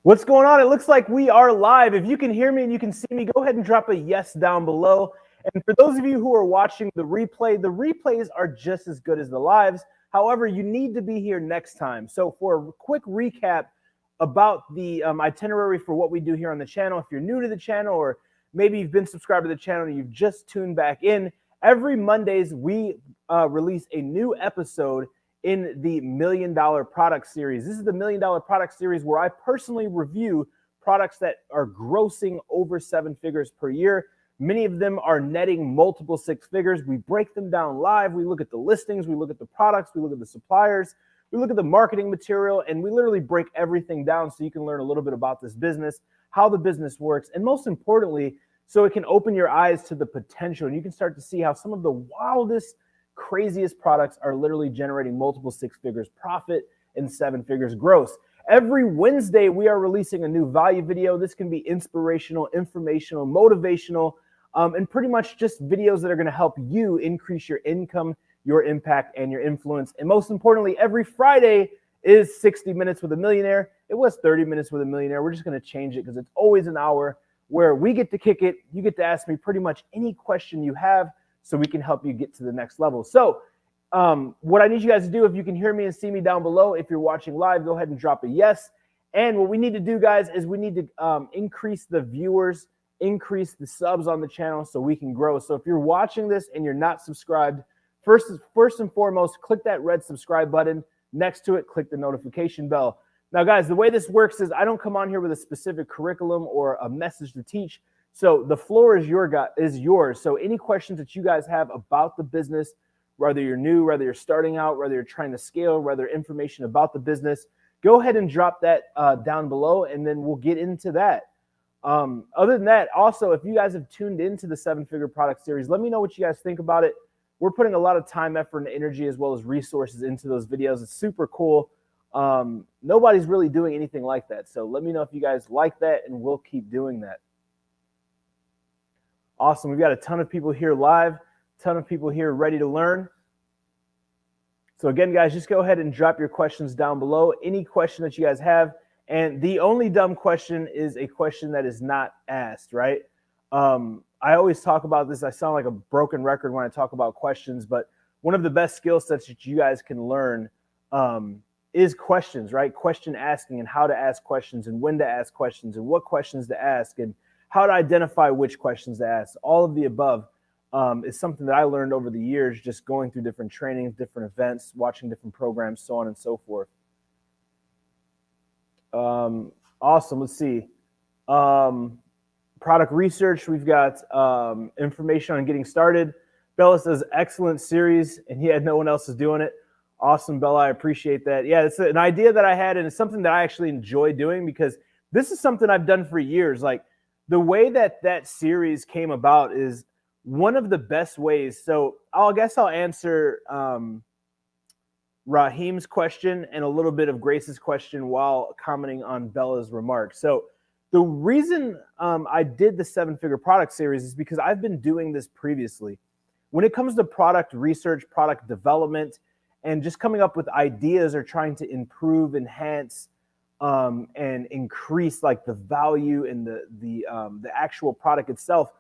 What's going on? It looks like we are live. If you can hear me and you can see me, go ahead and drop a yes down below. And for those of you who are watching the replays are just as good as the lives. However, you need to be here next time. So for a quick recap about the itinerary for what we do here on the channel, if you're new to the channel or maybe you've been subscribed to the channel and you've just tuned back in, every Mondays we release a new episode in the $1 Million Product Series. This is the $1 Million Product Series where I personally review products that are grossing over 7 figures per year. Many of them are netting multiple 6 figures. We break them down live. We look at the listings. We look at the products. We look at the suppliers. We look at the marketing material, and we literally break everything down so you can learn a little bit about this business, how the business works, and most importantly, so it can open your eyes to the potential. And you can start to see how some of the wildest, craziest products are literally generating multiple 6 figures profit and 7 figures gross. Every Wednesday, we are releasing a new value video. This can be inspirational, informational, motivational, and pretty much just videos that are going to help you increase your income, your impact, and your influence. And most importantly, every Friday is 60 Minutes with a Millionaire. It was 30 Minutes with a Millionaire. We're just going to change it because it's always an hour where we get to kick it. You get to ask me pretty much any question you have, so we can help you get to the next level. So what I need you guys to do, if you can hear me and see me down below, if you're watching live, go ahead and drop a yes. And what we need to do, guys, is we need to increase the viewers, increase the subs on the channel so we can grow. So if you're watching this and you're not subscribed, first and foremost, click that red subscribe button. Next to it, click the notification bell. Now, guys, the way this works is I don't come on here with a specific curriculum or a message to teach. So the floor is yours. So any questions that you guys have about the business, whether you're new, whether you're starting out, whether you're trying to scale, whether information about the business, go ahead and drop that down below, and then we'll get into that. Other than that, also, if you guys have tuned into the 7-Figure Product Series, let me know what you guys think about it. We're putting a lot of time, effort, and energy as well as resources into those videos. It's super cool. Nobody's really doing anything like that. So let me know if you guys like that, and we'll keep doing that. Awesome. We've got a ton of people here live, a ton of people here ready to learn. So again, guys, just go ahead and drop your questions down below. Any question that you guys have. And the only dumb question is a question that is not asked, right? I always talk about this. I sound like a broken record when I talk about questions, but one of the best skill sets that you guys can learn is questions, right? Question asking and how to ask questions and when to ask questions and what questions to ask and how to identify which questions to ask. All of the above is something that I learned over the years, just going through different trainings, different events, watching different programs, so on and so forth. Awesome. Let's see. Product research. We've got information on getting started. Bella says, excellent series, and yeah, no one else is doing it. Awesome, Bella. I appreciate that. Yeah, it's an idea that I had, and it's something that I actually enjoy doing because this is something I've done for years. Like, the way that that series came about is one of the best ways. So I guess I'll answer Raheem's question and a little bit of Grace's question while commenting on Bella's remarks. So the reason I did the 7-Figure Product Series is because I've been doing this previously. When it comes to product research, product development, and just coming up with ideas or trying to improve, enhance, and increase like the value and the actual product itself.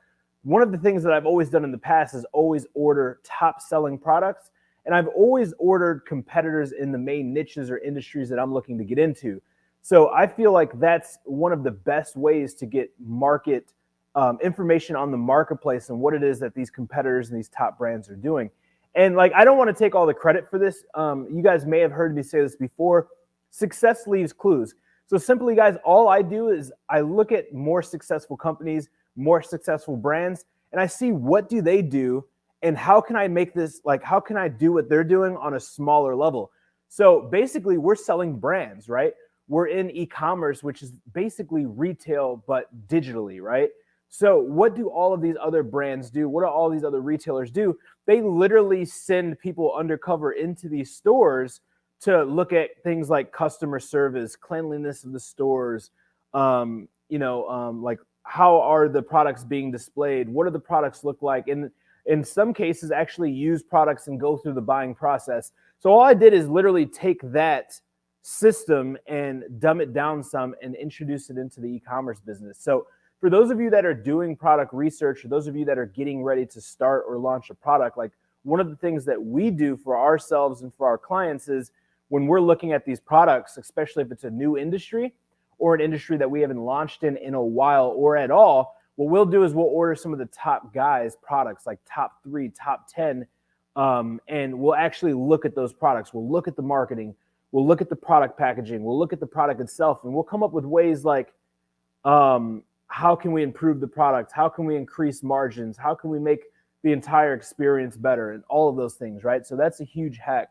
One of the things that I've always done in the past is always order top selling products. And I've always ordered competitors in the main niches or industries that I'm looking to get into. So I feel like that's one of the best ways to get market information on the marketplace and what it is that these competitors and these top brands are doing. And like, I don't want to take all the credit for this. You guys may have heard me say this before. Success leaves clues. So simply, guys, all I do is I look at more successful companies, more successful brands, and I see what do they do and how can I make this, like, how can I do what they're doing on a smaller level? So basically, we're selling brands, right? We're in e-commerce, which is basically retail, but digitally, right? So what do all of these other brands do? What do all these other retailers do? They literally send people undercover into these stores to look at things like customer service, cleanliness of the stores, like how are the products being displayed? What do the products look like? And in some cases, actually use products and go through the buying process. So all I did is literally take that system and dumb it down some and introduce it into the e-commerce business. So for those of you that are doing product research, or those of you that are getting ready to start or launch a product, like one of the things that we do for ourselves and for our clients is when we're looking at these products, especially if it's a new industry or an industry that we haven't launched in a while or at all, what we'll do is we'll order some of the top guys' products, like top 3, top 10, and we'll actually look at those products. We'll look at the marketing. We'll look at the product packaging. We'll look at the product itself, and we'll come up with ways like, how can we improve the product? How can we increase margins? How can we make the entire experience better? And all of those things, right? So that's a huge hack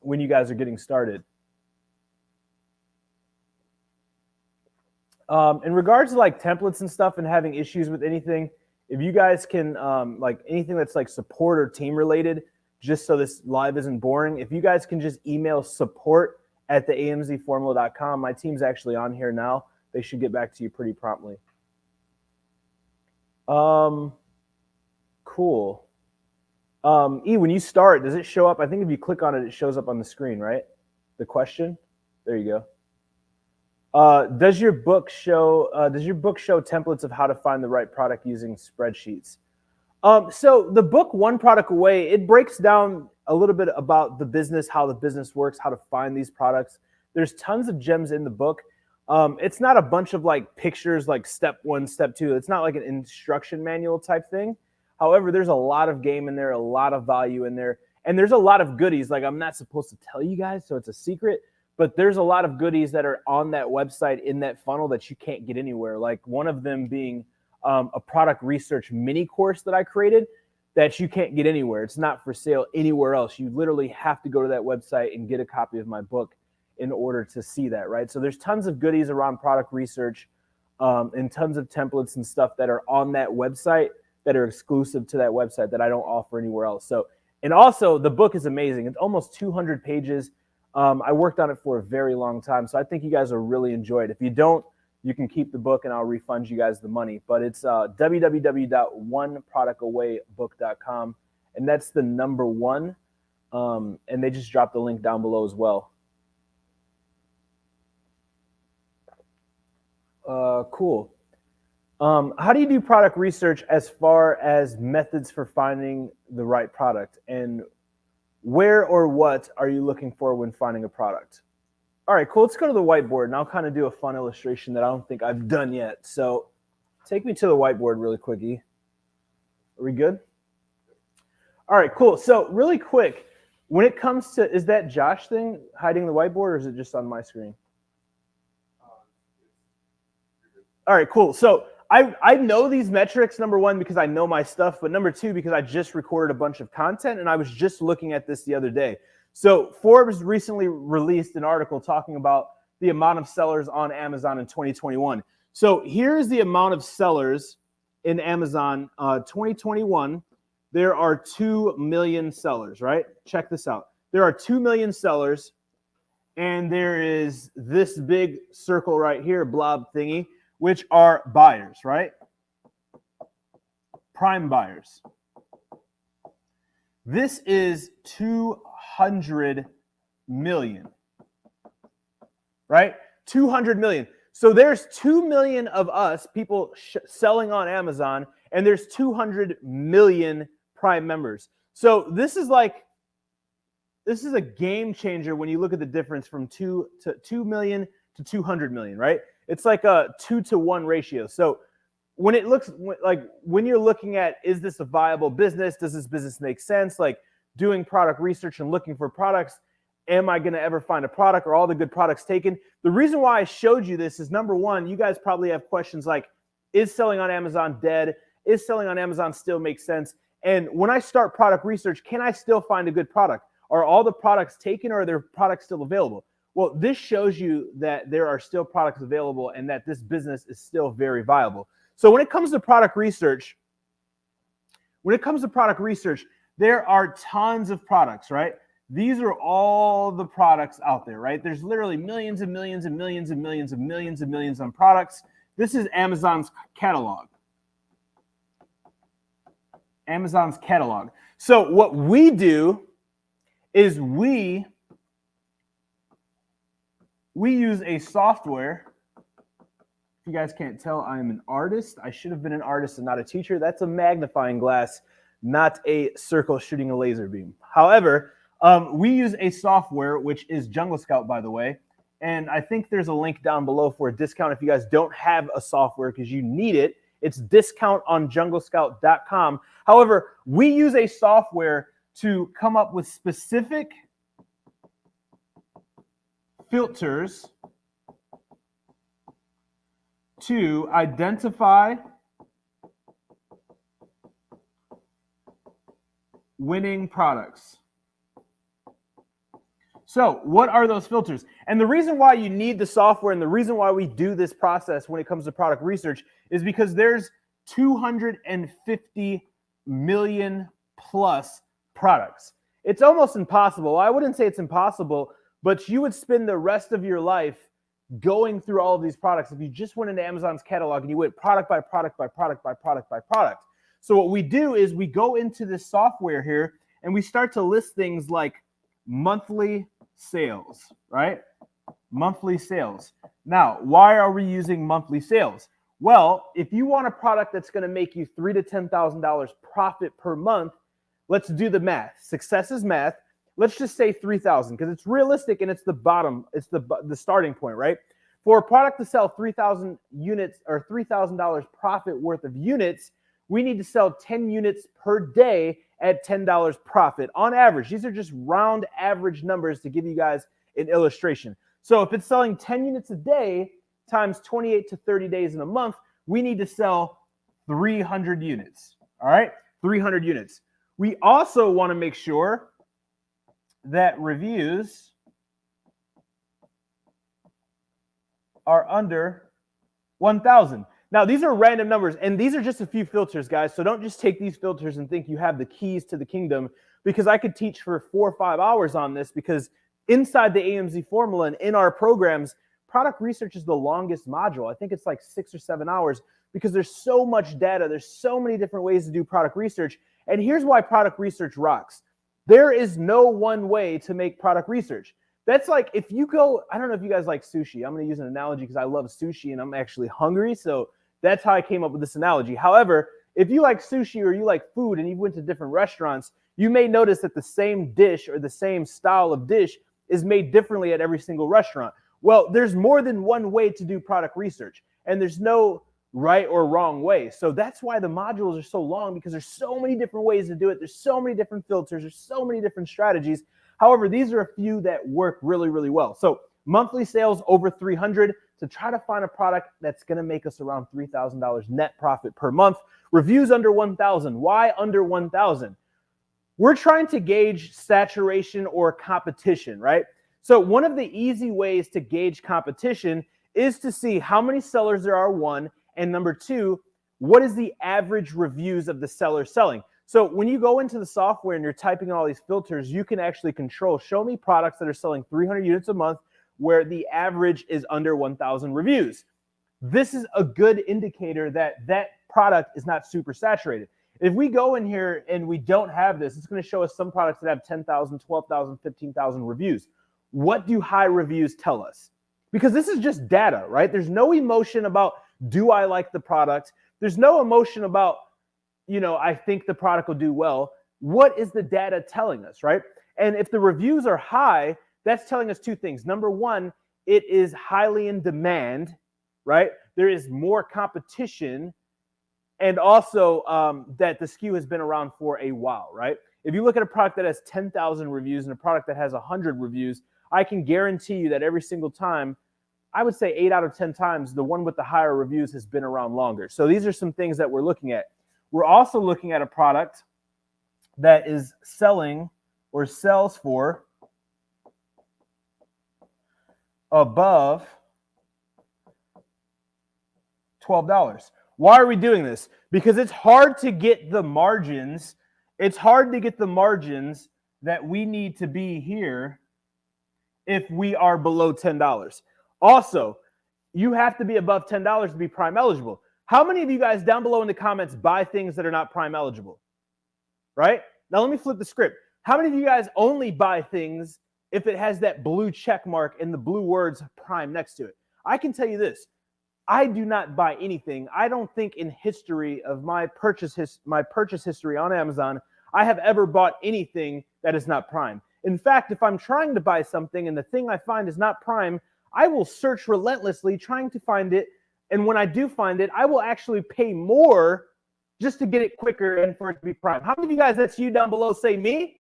when you guys are getting started. In regards to like templates and stuff and having issues with anything, if you guys can, like anything that's like support or team related, just so this live isn't boring, if you guys can just email support@theamzformula.com. My team's actually on here now. They should get back to you pretty promptly. Cool. E, when you start, does it show up? I think if you click on it, it shows up on the screen, right? The question. There you go. Does your book show templates of how to find the right product using spreadsheets? So the book One Product Away, it breaks down a little bit about the business, how the business works, how to find these products. There's tons of gems in the book. It's not a bunch of like pictures, like step 1, step 2. It's not like an instruction manual type thing. However, there's a lot of game in there, a lot of value in there, and there's a lot of goodies. Like I'm not supposed to tell you guys, so it's a secret. But there's a lot of goodies that are on that website in that funnel that you can't get anywhere. Like one of them being a product research mini course that I created that you can't get anywhere. It's not for sale anywhere else. You literally have to go to that website and get a copy of my book in order to see that, right? So there's tons of goodies around product research and tons of templates and stuff that are on that website that are exclusive to that website that I don't offer anywhere else. So, and also the book is amazing. It's almost 200 pages. I worked on it for a very long time, so I think you guys will really enjoy it. If you don't, you can keep the book and I'll refund you guys the money. But it's www.oneproductawaybook.com, and that's the number 1. And they just dropped the link down below as well. Cool. How do you do product research as far as methods for finding the right product? And where or what are you looking for when finding a product? All right, cool. Let's go to the whiteboard, and I'll kind of do a fun illustration that I don't think I've done yet. So take me to the whiteboard really quickly. Are we good? All right, cool. So really quick, when it comes to, is that Josh thing hiding the whiteboard, or is it just on my screen? All right, cool. So I know these metrics, number 1, because I know my stuff, but number 2, because I just recorded a bunch of content, and I was just looking at this the other day. So Forbes recently released an article talking about the amount of sellers on Amazon in 2021. So here's the amount of sellers in Amazon 2021. There are 2 million sellers, right? Check this out. There are 2 million sellers, and there is this big circle right here, blob thingy, which are buyers, right? Prime buyers. This is 200 million, right? 200 million. So there's 2 million of us, people selling on Amazon, and there's 200 million Prime members. So this is a game changer when you look at the difference from 2 million to 200 million, right? It's like a 2-to-1 ratio. So when it looks like, when you're looking at, is this a viable business? Does this business make sense? Like doing product research and looking for products, am I going to ever find a product? Or all the good products taken? The reason why I showed you this is, number 1, you guys probably have questions like, is selling on Amazon dead? Is selling on Amazon still make sense? And when I start product research, can I still find a good product? Are all the products taken, or are there products still available? Well, this shows you that there are still products available and that this business is still very viable. So when it comes to product research, there are tons of products, right? These are all the products out there, right? There's literally millions and millions and millions and millions and millions and millions of products. This is Amazon's catalog. Amazon's catalog. So what we do is we we use a software. If you guys can't tell, I am an artist. I should have been an artist and not a teacher. That's a magnifying glass, not a circle shooting a laser beam. However, we use a software, which is Jungle Scout, by the way. And I think there's a link down below for a discount if you guys don't have a software because you need it. It's discount on junglescout.com. However, we use a software to come up with specific filters to identify winning products. So what are those filters? And the reason why you need the software and the reason why we do this process when it comes to product research is because there's 250 million plus products. It's almost impossible. I wouldn't say it's impossible, but you would spend the rest of your life going through all of these products if you just went into Amazon's catalog and you went product by product by product by product by product. So what we do is we go into this software here and we start to list things like monthly sales, right? Monthly sales. Now, why are we using monthly sales? Well, if you want a product that's going to make you $3,000 to $10,000 profit per month, let's do the math. Success is math. Let's just say 3,000 because it's realistic and it's the bottom. It's the starting point, right? For a product to sell 3,000 units or $3,000 profit worth of units, we need to sell 10 units per day at $10 profit on average. These are just round average numbers to give you guys an illustration. So if it's selling 10 units a day times 28 to 30 days in a month, we need to sell 300 units. All right, 300 units. We also want to make sure that reviews are under 1,000. Now, these are random numbers, and these are just a few filters, guys. So don't just take these filters and think you have the keys to the kingdom, because I could teach for 4 or 5 hours on this, because inside the AMZ formula and in our programs, product research is the longest module. I think it's like 6 or 7 hours because there's so much data. There's so many different ways to do product research. And here's why product research rocks. There is no one way to make product research. That's like if you go, I don't know if you guys like sushi. I'm going to use an analogy because I love sushi and I'm actually hungry. So that's how I came up with this analogy. However, if you like sushi or you like food and you went to different restaurants, you may notice that the same dish or the same style of dish is made differently at every single restaurant. Well, there's more than one way to do product research, and there's no right or wrong way. So that's why the modules are so long, because there's so many different ways to do it. There's so many different filters. There's so many different strategies. However, these are a few that work really, really well. So monthly sales over 300 to try to find a product that's going to make us around $3,000 net profit per month. Reviews under 1,000. Why under 1,000? We're trying to gauge saturation or competition, right? So one of the easy ways to gauge competition is to see how many sellers there are, one, and number two, what is the average reviews of the seller selling? So when you go into the software and you're typing in all these filters, you can actually control, show me products that are selling 300 units a month where the average is under 1,000 reviews. This is a good indicator that that product is not super saturated. If we go in here and we don't have this, it's going to show us some products that have 10,000, 12,000, 15,000 reviews. What do high reviews tell us? Because this is just data, right? There's no emotion about, do I like the product? There's no emotion about, I think the product will do well. What is the data telling us, right? And if the reviews are high, that's telling us two things. Number one, it is highly in demand, right? There is more competition, and also that the SKU has been around for a while, right? If you look at a product that has 10,000 reviews and a product that has 100 reviews, I can guarantee you that every single time, I would say 8 out of 10 times, the one with the higher reviews has been around longer. So these are some things that we're looking at. We're also looking at a product that is selling or sells for above $12. Why are we doing this? Because it's hard to get the margins. It's hard to get the margins that we need to be here if we are below $10. Also, you have to be above $10 to be Prime eligible. How many of you guys down below in the comments buy things that are not Prime eligible? Right? Now let me flip the script. How many of you guys only buy things if it has that blue check mark and the blue words Prime next to it. I can tell you this. I do not buy anything. I don't think in history of my purchase history on Amazon, I have ever bought anything that is not Prime. In fact, if I'm trying to buy something and the thing I find is not Prime, I will search relentlessly trying to find it. And when I do find it, I will actually pay more just to get it quicker and for it to be Prime. How many of you guys, that's you down below, say me?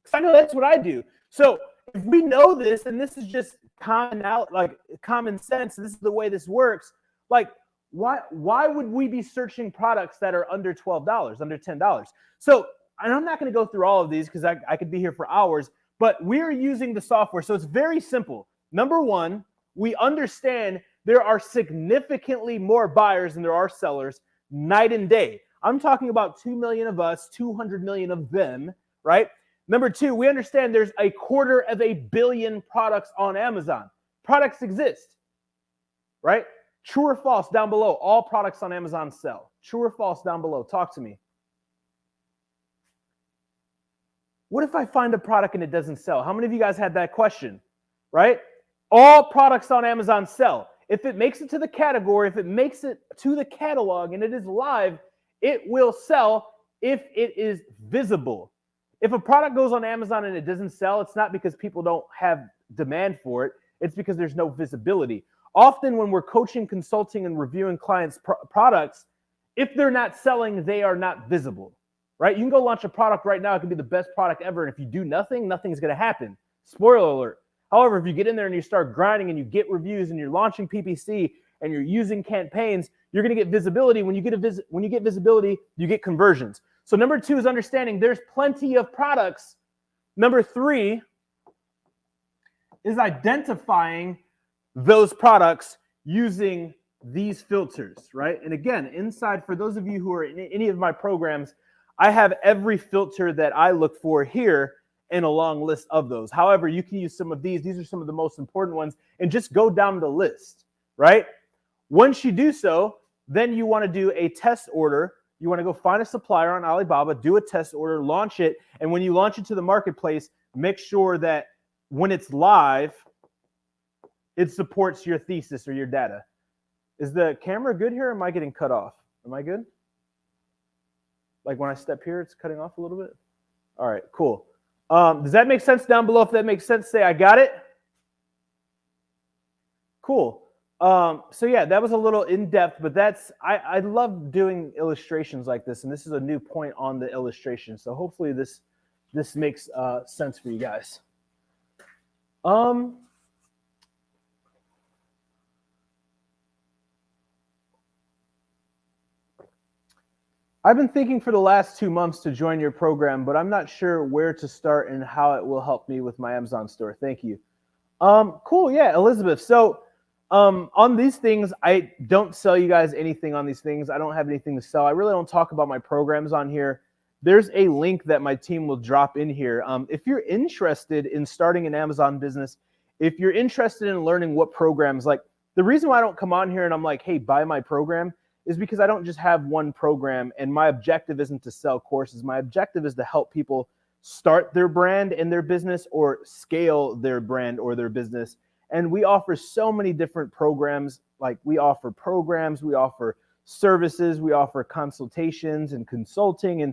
Because I know that's what I do. So if we know this, and this is just common sense, this is the way this works, like why would we be searching products that are under $12, under $10? So, and I'm not going to go through all of these because I could be here for hours, but we're using the software. So it's very simple. Number one, we understand there are significantly more buyers than there are sellers night and day. I'm talking about 2 million of us, 200 million of them, right? Number two, we understand there's 250 million products on Amazon. Products exist, right? True or false down below, all products on Amazon sell. True or false down below, talk to me. What if I find a product and it doesn't sell? How many of you guys had that question, right? All products on Amazon sell. If it makes it to the category, if it makes it to the catalog and it is live, it will sell if it is visible. If a product goes on Amazon and it doesn't sell, it's not because people don't have demand for it. It's because there's no visibility. Often when we're coaching, consulting, and reviewing clients' products, if they're not selling, they are not visible, right? You can go launch a product right now. It could be the best product ever. And if you do nothing, nothing's going to happen. Spoiler alert. However, if you get in there and you start grinding and you get reviews and you're launching PPC and you're using campaigns, you're going to get visibility. When you get visibility, you get conversions. So number two is understanding there's plenty of products. Number three is identifying those products using these filters, right? And again, inside, for those of you who are in any of my programs, I have every filter that I look for here and a long list of those. However, you can use some of these. These are some of the most important ones, and just go down the list, right? Once you do so, then you want to do a test order. You want to go find a supplier on Alibaba, do a test order, launch it, and when you launch it to the marketplace, make sure that when it's live, it supports your thesis or your data. Is the camera good here, or am I getting cut off? Am I good? Like when I step here, it's cutting off a little bit? All right, cool. Does that make sense down below? If that makes sense, say I got it. Cool. So yeah, that was a little in-depth, but I love doing illustrations like this, and this is a new point on the illustration. So hopefully this makes sense for you guys. I've been thinking for the last 2 months to join your program, but I'm not sure where to start and how it will help me with my Amazon store. Thank you. Cool. Yeah, Elizabeth. So on these things, I don't sell you guys anything on these things. I don't have anything to sell. I really don't talk about my programs on here. There's a link that my team will drop in here. If you're interested in starting an Amazon business, if you're interested in learning what programs, like the reason why I don't come on here and I'm like, hey, buy my program, is because I don't just have one program, and my objective isn't to sell courses. My objective is to help people start their brand and their business or scale their brand or their business. And we offer so many different programs. Like we offer programs, we offer services, we offer consultations and consulting and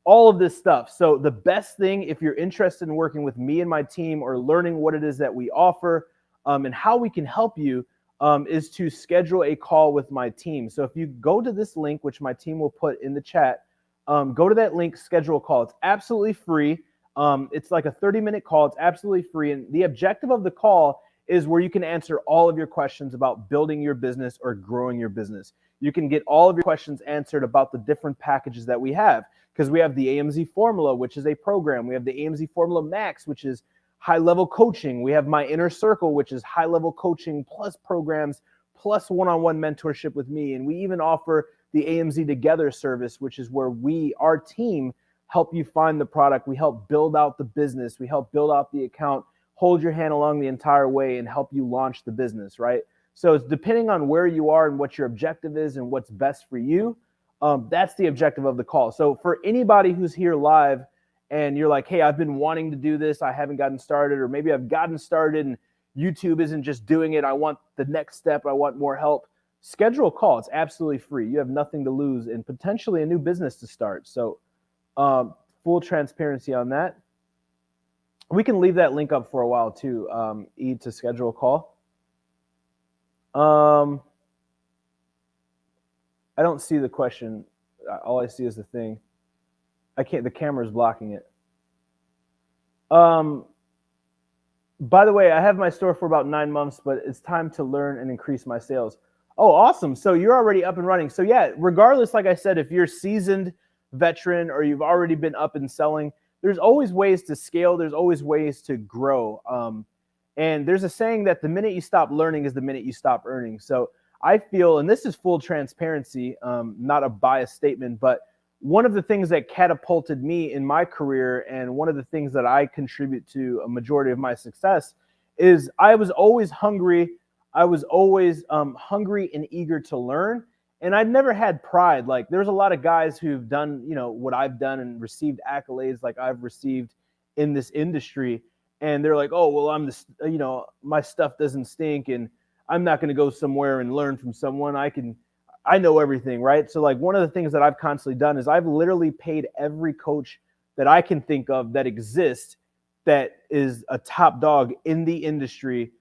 all of this stuff. So the best thing, if you're interested in working with me and my team or learning what it is that we offer and how we can help you, is to schedule a call with my team. So if you go to this link, which my team will put in the chat, go to that link, schedule a call. It's absolutely free. It's like a 30-minute call. It's absolutely free. And the objective of the call is where you can answer all of your questions about building your business or growing your business. You can get all of your questions answered about the different packages that we have, because we have the AMZ Formula, which is a program. We have the AMZ Formula Max, which is high-level coaching. We have my Inner Circle, which is high-level coaching plus programs plus one-on-one mentorship with me. And we even offer the AMZ Together service, which is where our team, help you find the product. We help build out the business. We help build out the account, hold your hand along the entire way, and help you launch the business, right? So it's depending on where you are and what your objective is and what's best for you. That's the objective of the call. So for anybody who's here live and you're like, hey, I've been wanting to do this, I haven't gotten started, or maybe I've gotten started and YouTube isn't just doing it, I want the next step, I want more help, schedule a call. It's absolutely free. You have nothing to lose and potentially a new business to start. So full transparency on that. We can leave that link up for a while too, to schedule a call. I don't see the question. All I see is the thing. The camera's blocking it. By the way, I have my store for about 9 months, but it's time to learn and increase my sales. Oh, awesome. So you're already up and running. So yeah, regardless, like I said, if you're seasoned veteran or you've already been up and selling, there's always ways to scale. There's always ways to grow. And there's a saying that the minute you stop learning is the minute you stop earning. So I feel, and this is full transparency, not a biased statement, but one of the things that catapulted me in my career and one of the things that I contribute to a majority of my success is I was always hungry. I was always hungry and eager to learn. And I'd never had pride. Like there's a lot of guys who've done, what I've done and received accolades like I've received in this industry. And they're like, oh, well, I'm this, my stuff doesn't stink and I'm not going to go somewhere and learn from someone. I know everything, right? So like one of the things that I've constantly done is I've literally paid every coach that I can think of that exists that is a top dog in the industry,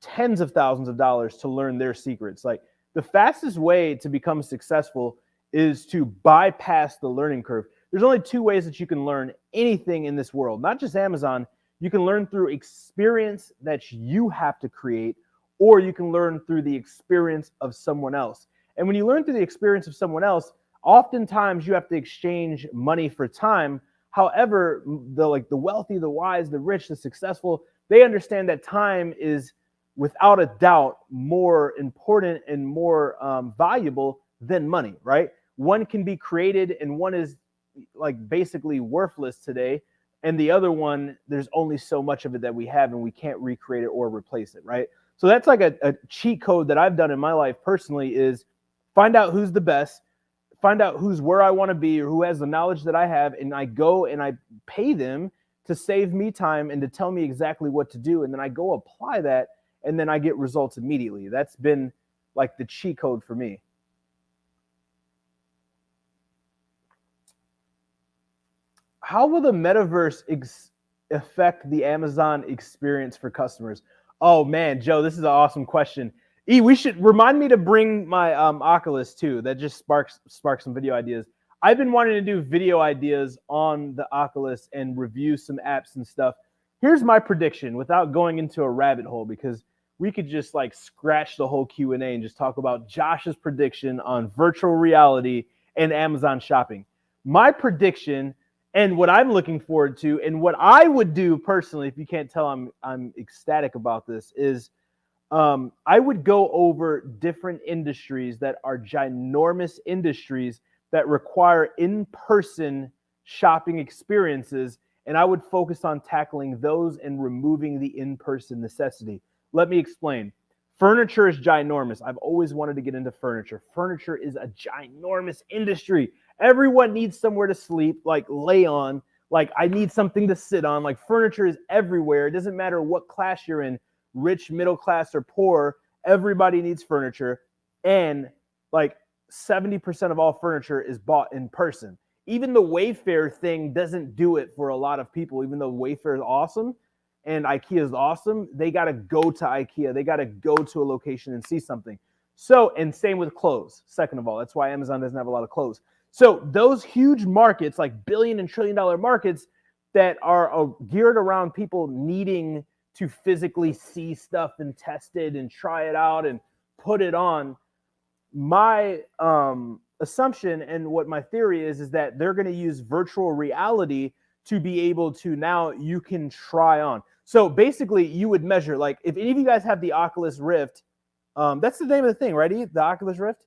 tens of thousands of dollars to learn their secrets. Like the fastest way to become successful is to bypass the learning curve. There's only two ways that you can learn anything in this world, not just Amazon. You can learn through experience that you have to create, or you can learn through the experience of someone else. And when you learn through the experience of someone else, oftentimes you have to exchange money for time. However, the wealthy, the wise, the rich, the successful, they understand that time is without a doubt more important and more valuable than money, right? One can be created and one is like basically worthless today. And the other one, there's only so much of it that we have and we can't recreate it or replace it, right? So that's like a cheat code that I've done in my life personally is find out who's the best, find out who's where I want to be or who has the knowledge that I have, and I go and I pay them to save me time and to tell me exactly what to do. And then I go apply that and then I get results immediately. That's been like the cheat code for me. How will the metaverse affect the Amazon experience for customers? Oh man, Joe, this is an awesome question. We should remind me to bring my Oculus too. That just sparks some video ideas. I've been wanting to do video ideas on the Oculus and review some apps and stuff. Here's my prediction without going into a rabbit hole, because we could just like scratch the whole Q&A and just talk about Josh's prediction on virtual reality and Amazon shopping. My prediction and what I'm looking forward to and what I would do personally, if you can't tell I'm ecstatic about this, is I would go over different industries that are ginormous industries that require in-person shopping experiences, and I would focus on tackling those and removing the in-person necessity. Let me explain. Furniture is ginormous. I've always wanted to get into furniture. Furniture is a ginormous industry. Everyone needs somewhere to sleep, like lay on. Like I need something to sit on. Like furniture is everywhere. It doesn't matter what class you're in, rich, middle class, or poor. Everybody needs furniture. And like 70% of all furniture is bought in person. Even the Wayfair thing doesn't do it for a lot of people, even though Wayfair is awesome and IKEA is awesome. They got to go to IKEA. They got to go to a location and see something. So, and same with clothes. Second of all, that's why Amazon doesn't have a lot of clothes. So those huge markets, like billion and trillion dollar markets that are geared around people needing to physically see stuff and test it and try it out and put it on. My assumption and what my theory is that they're going to use virtual reality to be able to, now you can try on. So basically you would measure, like if any of you guys have the Oculus Rift, that's the name of the thing, right? The Oculus Rift?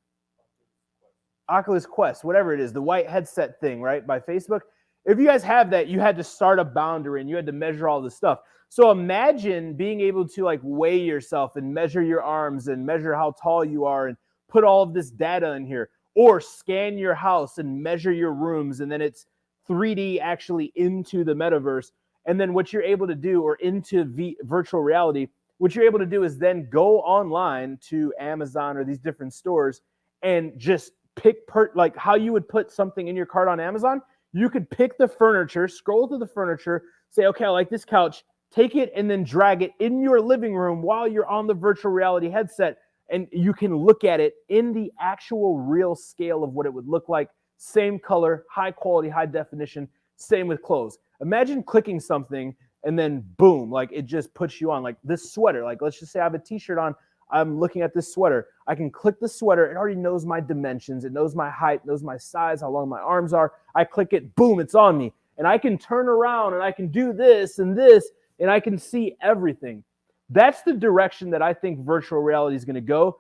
Oculus Quest, whatever it is, the white headset thing, right, by Facebook. If you guys have that, you had to start a boundary and you had to measure all this stuff. So imagine being able to like weigh yourself and measure your arms and measure how tall you are and put all of this data in here, or scan your house and measure your rooms, and then it's 3D actually into the metaverse. And then what you're able to do, or into virtual reality, what you're able to do is then go online to Amazon or these different stores and just pick like how you would put something in your cart on Amazon. You could pick the furniture, scroll through the furniture, say, okay, I like this couch, take it and then drag it in your living room while you're on the virtual reality headset. And you can look at it in the actual real scale of what it would look like. Same color, high quality, high definition, same with clothes. Imagine clicking something and then boom, like it just puts you on like this sweater. Like let's just say I have a t-shirt on. I'm looking at this sweater. I can click the sweater. It already knows my dimensions. It knows my height, knows my size, how long my arms are. I click it, boom, it's on me. And I can turn around and I can do this, and I can see everything. That's the direction that I think virtual reality is going to go.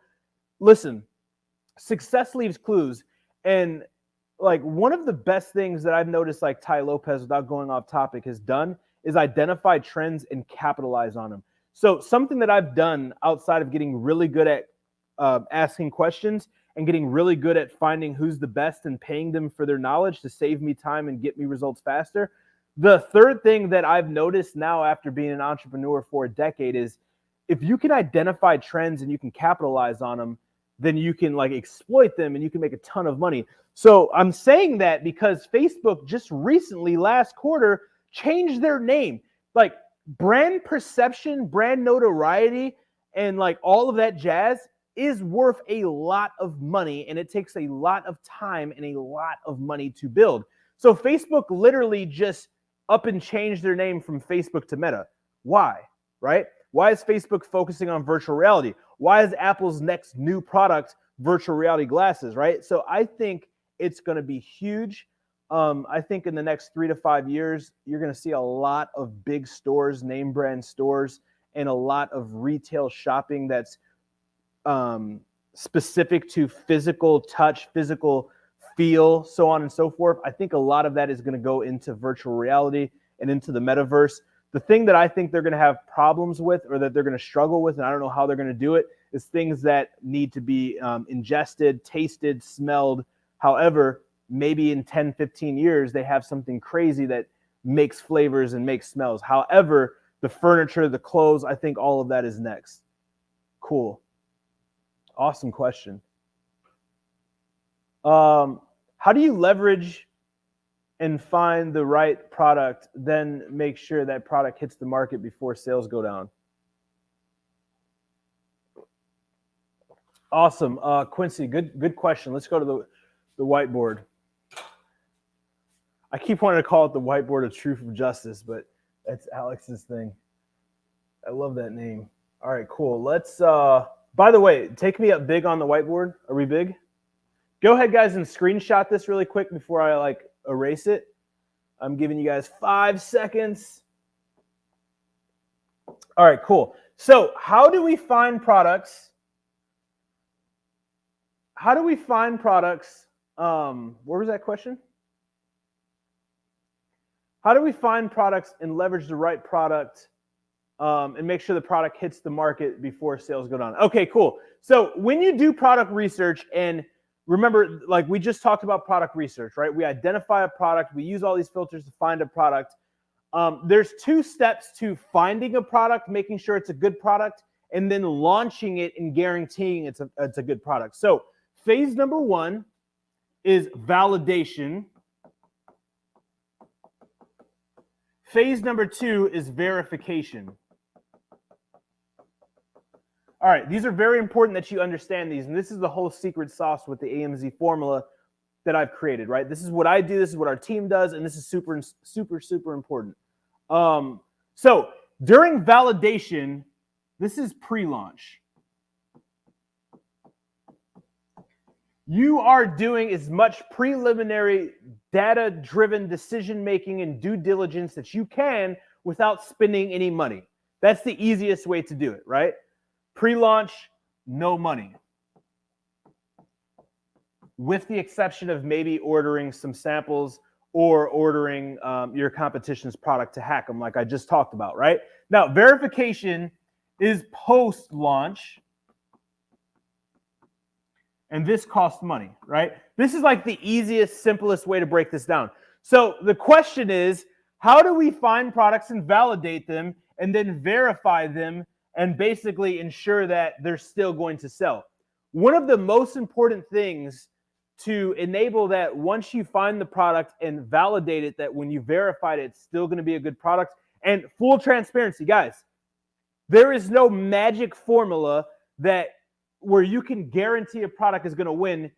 Listen, success leaves clues. And like one of the best things that I've noticed like Tai Lopez, without going off topic, has done is identify trends and capitalize on them. So something that I've done outside of getting really good at asking questions and getting really good at finding who's the best and paying them for their knowledge to save me time and get me results faster. The third thing that I've noticed now after being an entrepreneur for a decade is if you can identify trends and you can capitalize on them, then you can like exploit them and you can make a ton of money. So I'm saying that because Facebook just recently last quarter changed their name. Like brand perception, brand notoriety, and like all of that jazz is worth a lot of money, and it takes a lot of time and a lot of money to build. So Facebook literally just up and changed their name from Facebook to Meta. Why? Right? Why is Facebook focusing on virtual reality? Why is Apple's next new product virtual reality glasses, right? So I think it's going to be huge. I think in the next 3 to 5 years, you're going to see a lot of big stores, name brand stores, and a lot of retail shopping that's specific to physical touch, physical feel, so on and so forth. I think a lot of that is going to go into virtual reality and into the metaverse. The thing that I think they're going to have problems with, or that they're going to struggle with, and I don't know how they're going to do it, is things that need to be ingested, tasted, smelled. However, maybe in 10, 15 years, they have something crazy that makes flavors and makes smells. However, the furniture, the clothes, I think all of that is next. Cool. Awesome question. How do you leverage and find the right product, then make sure that product hits the market before sales go down? Awesome. Quincy, good question. Let's go to the whiteboard. I keep wanting to call it the whiteboard of truth of justice, but that's Alex's thing. I love that name. All right, cool. Let's, by the way, take me up big on the whiteboard. Are we big? Go ahead, guys, and screenshot this really quick before I like erase it. I'm giving you guys 5 seconds. All right, cool. So how do we find products? How do we find products? Where was that question? How do we find products and leverage the right product and make sure the product hits the market before sales go down? Okay, cool. So when you do product research, and remember, like we just talked about product research, right? We identify a product. We use all these filters to find a product. There's 2 steps to finding a product, making sure it's a good product, and then launching it and guaranteeing it's a good product. So phase number 1 is validation. Phase number 2 is verification. All right, these are very important that you understand these, and this is the whole secret sauce with the AMZ formula that I've created, right? This is what I do, this is what our team does, and this is super, super, super important. So during validation, this is pre-launch. You are doing as much preliminary data-driven decision-making and due diligence that you can without spending any money. That's the easiest way to do it, right? Pre-launch, no money. With the exception of maybe ordering some samples or ordering your competition's product to hack them like I just talked about, right? Now, verification is post-launch. And this costs money, right? This is like the easiest, simplest way to break this down. So the question is, how do we find products and validate them and then verify them and basically ensure that they're still going to sell? One of the most important things to enable that, once you find the product and validate it, that when you verified it, it's still going to be a good product. And full transparency, guys, there is no magic formula that where you can guarantee a product is going to win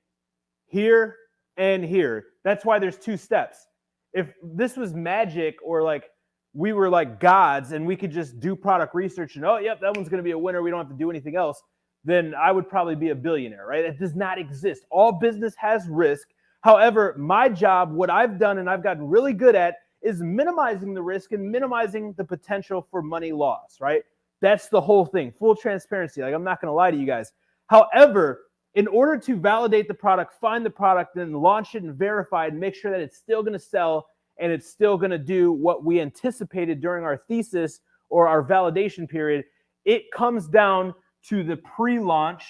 here and here. That's why there's 2 steps. If this was magic, or like we were like gods and we could just do product research and, oh, yep, that one's going to be a winner, we don't have to do anything else, then I would probably be a billionaire, right? It does not exist. All business has risk. However, my job, what I've done and I've gotten really good at, is minimizing the risk and minimizing the potential for money loss, right? That's the whole thing. Full transparency. Like, I'm not going to lie to you guys. However, in order to validate the product, find the product, then launch it and verify it, and make sure that it's still going to sell and it's still going to do what we anticipated during our thesis or our validation period, it comes down to the pre-launch,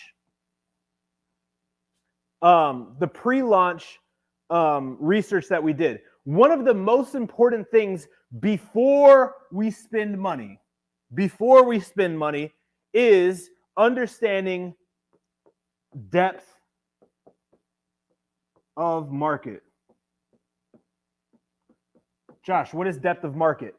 research that we did. One of the most important things before we spend money, is understanding depth of market. Josh, what is depth of market?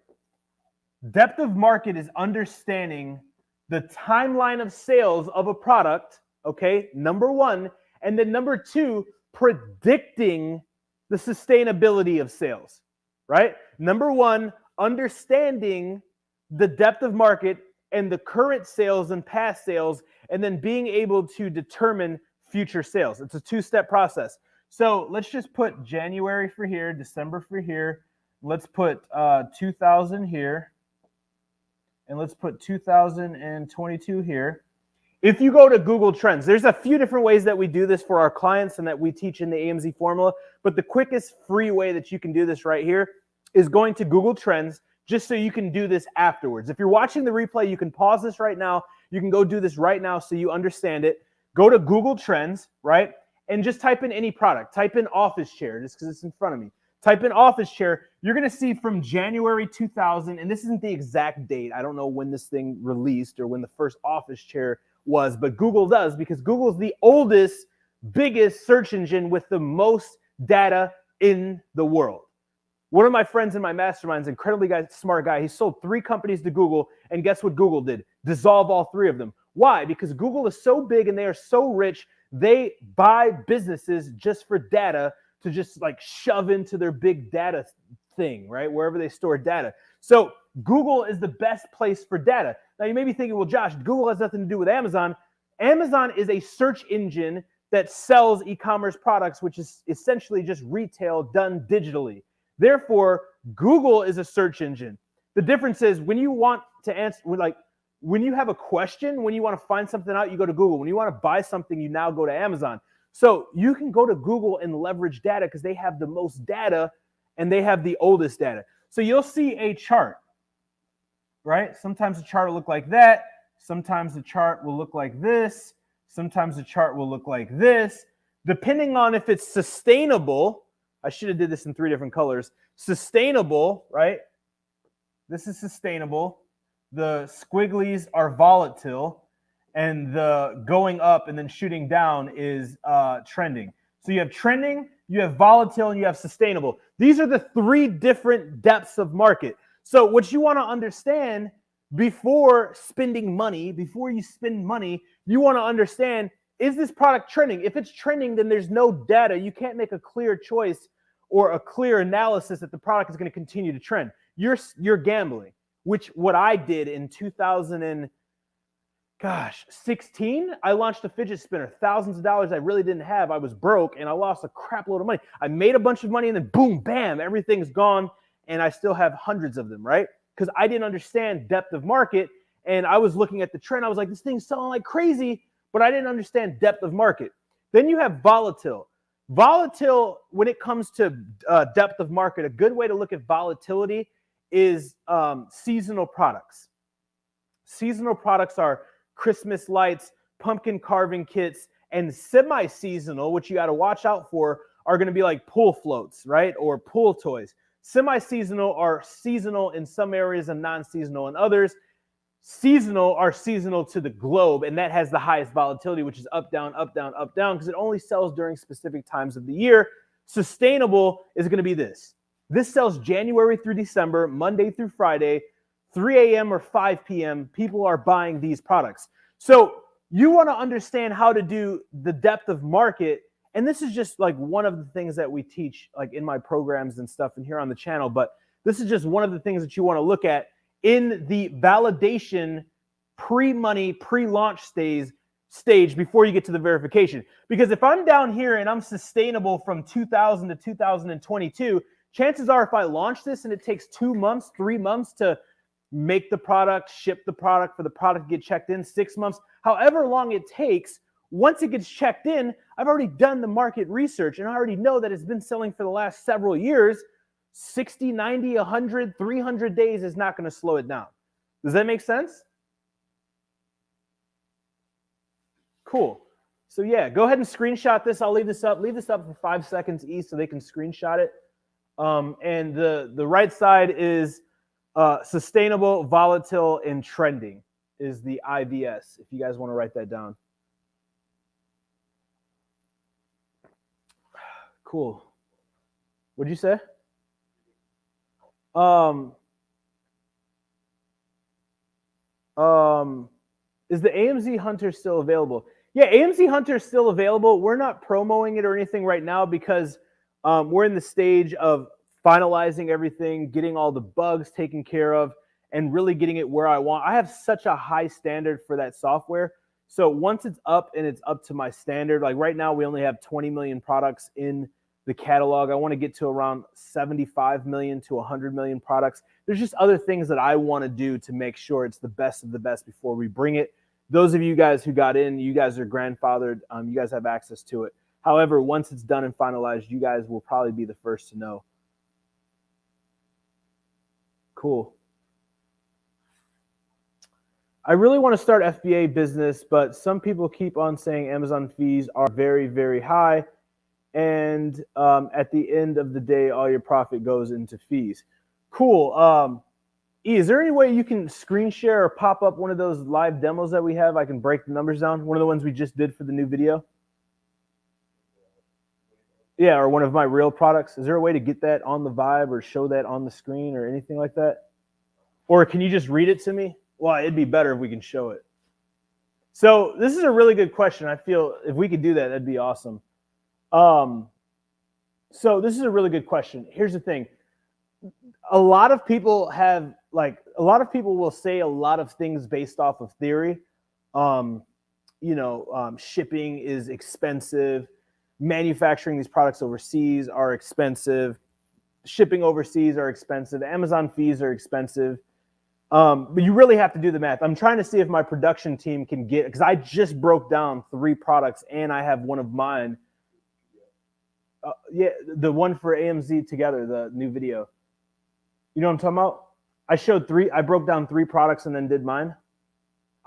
Depth of market is understanding the timeline of sales of a product, okay, number 1. And then number 2, predicting the sustainability of sales, right? Number 1, understanding the depth of market and the current sales and past sales, and then being able to determine future sales. It's a 2-step process. So let's just put January for here, December for here. Let's put 2000 here. And let's put 2022 here. If you go to Google Trends, there's a few different ways that we do this for our clients and that we teach in the AMZ formula, but the quickest free way that you can do this right here is going to Google Trends, just so you can do this afterwards. If you're watching the replay, you can pause this right now. You can go do this right now so you understand it. Go to Google Trends, right? And just type in any product. Type in office chair, just because it's in front of me. Type in office chair. You're going to see from January 2000, and this isn't the exact date. I don't know when this thing released or when the first office chair was, but Google does, because Google is the oldest, biggest search engine with the most data in the world. One of my friends in my mastermind, incredibly smart guy, he sold 3 companies to Google, and guess what Google did? Dissolve all 3 of them. Why? Because Google is so big and they are so rich, they buy businesses just for data to just like shove into their big data thing, right? Wherever they store data. So Google is the best place for data. Now you may be thinking, well, Josh, Google has nothing to do with Amazon. Amazon is a search engine that sells e-commerce products, which is essentially just retail done digitally. Therefore, Google is a search engine. The difference is when you want to answer, like when you have a question, when you want to find something out, you go to Google. When you want to buy something, you now go to Amazon. So you can go to Google and leverage data because they have the most data and they have the oldest data. So you'll see a chart, right? Sometimes the chart will look like that. Sometimes the chart will look like this. Sometimes the chart will look like this. Depending on if it's sustainable, I should have did this in 3 different colors. Sustainable, right? This is sustainable. The squigglies are volatile. And the going up and then shooting down is trending. So you have trending, you have volatile, and you have sustainable. These are the 3 different depths of market. So what you want to understand before spending money, before you spend money, you want to understand, is this product trending? If it's trending, then there's no data. You can't make a clear choice or a clear analysis that the product is going to continue to trend. You're gambling, which what I did in 2016, I launched a fidget spinner, thousands of dollars I really didn't have. I was broke and I lost a crap load of money. I made a bunch of money and then boom, bam, everything's gone. And I still have hundreds of them, right? Because I didn't understand depth of market. And I was looking at the trend. I was like, this thing's selling like crazy, but I didn't understand depth of market. Then you have volatile. Volatile, when it comes to depth of market, a good way to look at volatility is seasonal products. Seasonal products are Christmas lights, pumpkin carving kits, and semi-seasonal, which you got to watch out for, are going to be like pool floats, right? Or pool toys. Semi-seasonal are seasonal in some areas and non-seasonal in others. Seasonal are seasonal to the globe, and that has the highest volatility, which is up, down, up, down, up, down, because it only sells during specific times of the year. Sustainable is going to be this. This sells January through December, Monday through Friday, 3 a.m. or 5 p.m. People are buying these products. So you want to understand how to do the depth of market. And this is just like one of the things that we teach like in my programs and stuff and here on the channel. But this is just one of the things that you want to look at in the validation pre-money, pre-launch stage before you get to the verification. Because if I'm down here and I'm sustainable from 2000 to 2022, chances are if I launch this and it takes 2 months, 3 months to make the product, ship the product, for the product to get checked in, 6 months, however long it takes, once it gets checked in, I've already done the market research and I already know that it's been selling for the last several years. 60, 90, 100, 300 days is not going to slow it down. Does that make sense? Cool. So yeah, go ahead and screenshot this. I'll leave this up. Leave this up for 5 seconds each so they can screenshot it. And the right side is sustainable, volatile, and trending is the IVS, if you guys want to write that down. Cool. What'd you say? Is the AMZ Hunter still available? Yeah, AMZ Hunter is still available. We're not promoting it or anything right now because we're in the stage of finalizing everything, getting all the bugs taken care of, and really getting it where I want. I have such a high standard for that software. So once it's up and it's up to my standard, like right now we only have 20 million products in the catalog. I want to get to around 75 million to 100 million products. There's just other things that I want to do to make sure it's the best of the best before we bring it. Those of you guys who got in, you guys are grandfathered. You guys have access to it. However, once it's done and finalized, you guys will probably be the first to know. Cool. I really want to start FBA business, but some people keep on saying Amazon fees are very, very high. And at the end of the day, all your profit goes into fees. Cool. E, is there any way you can screen share or pop up one of those live demos that we have? I can break the numbers down. One of the ones we just did for the new video. Yeah, or one of my real products. Is there a way to get that on the Vibe or show that on the screen or anything like that? Or can you just read it to me? Well, it'd be better if we can show it. So this is a really good question. I feel if we could do that, that'd be awesome. So this is a really good question. Here's the thing. A lot of people will say a lot of things based off of theory. Shipping is expensive. Manufacturing these products overseas are expensive. Shipping overseas are expensive. Amazon fees are expensive. But you really have to do the math. I'm trying to see if my production team can get, because I just broke down 3 products and I have one of mine. Yeah, the one for AMZ together, the new video. You know what I'm talking about? I showed 3, I broke down 3 products and then did mine.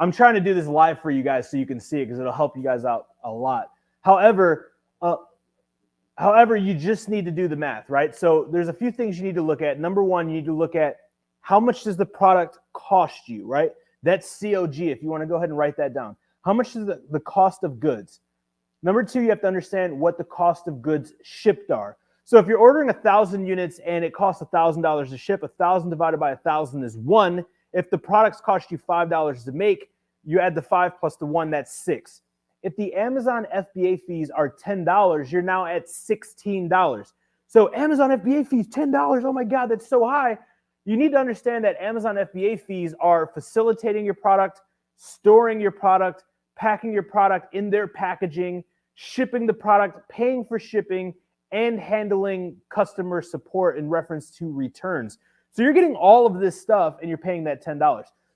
I'm trying to do this live for you guys so you can see it because it'll help you guys out a lot. However, you just need to do the math, right? So there's a few things you need to look at. Number one, you need to look at how much does the product cost you, right? That's COG, if you want to go ahead and write that down. How much is the cost of goods? Number 2, you have to understand what the cost of goods shipped are. So if you're ordering 1,000 units and it costs $1,000 to ship, 1,000 divided by 1,000 is 1. If the products cost you $5 to make, you add the 5 plus the 1, that's 6. If the Amazon FBA fees are $10, you're now at $16. So Amazon FBA fees, $10. Oh my God, that's so high. You need to understand that Amazon FBA fees are facilitating your product, storing your product, packing your product in their packaging, shipping the product, paying for shipping, and handling customer support in reference to returns. So you're getting all of this stuff and you're paying that $10.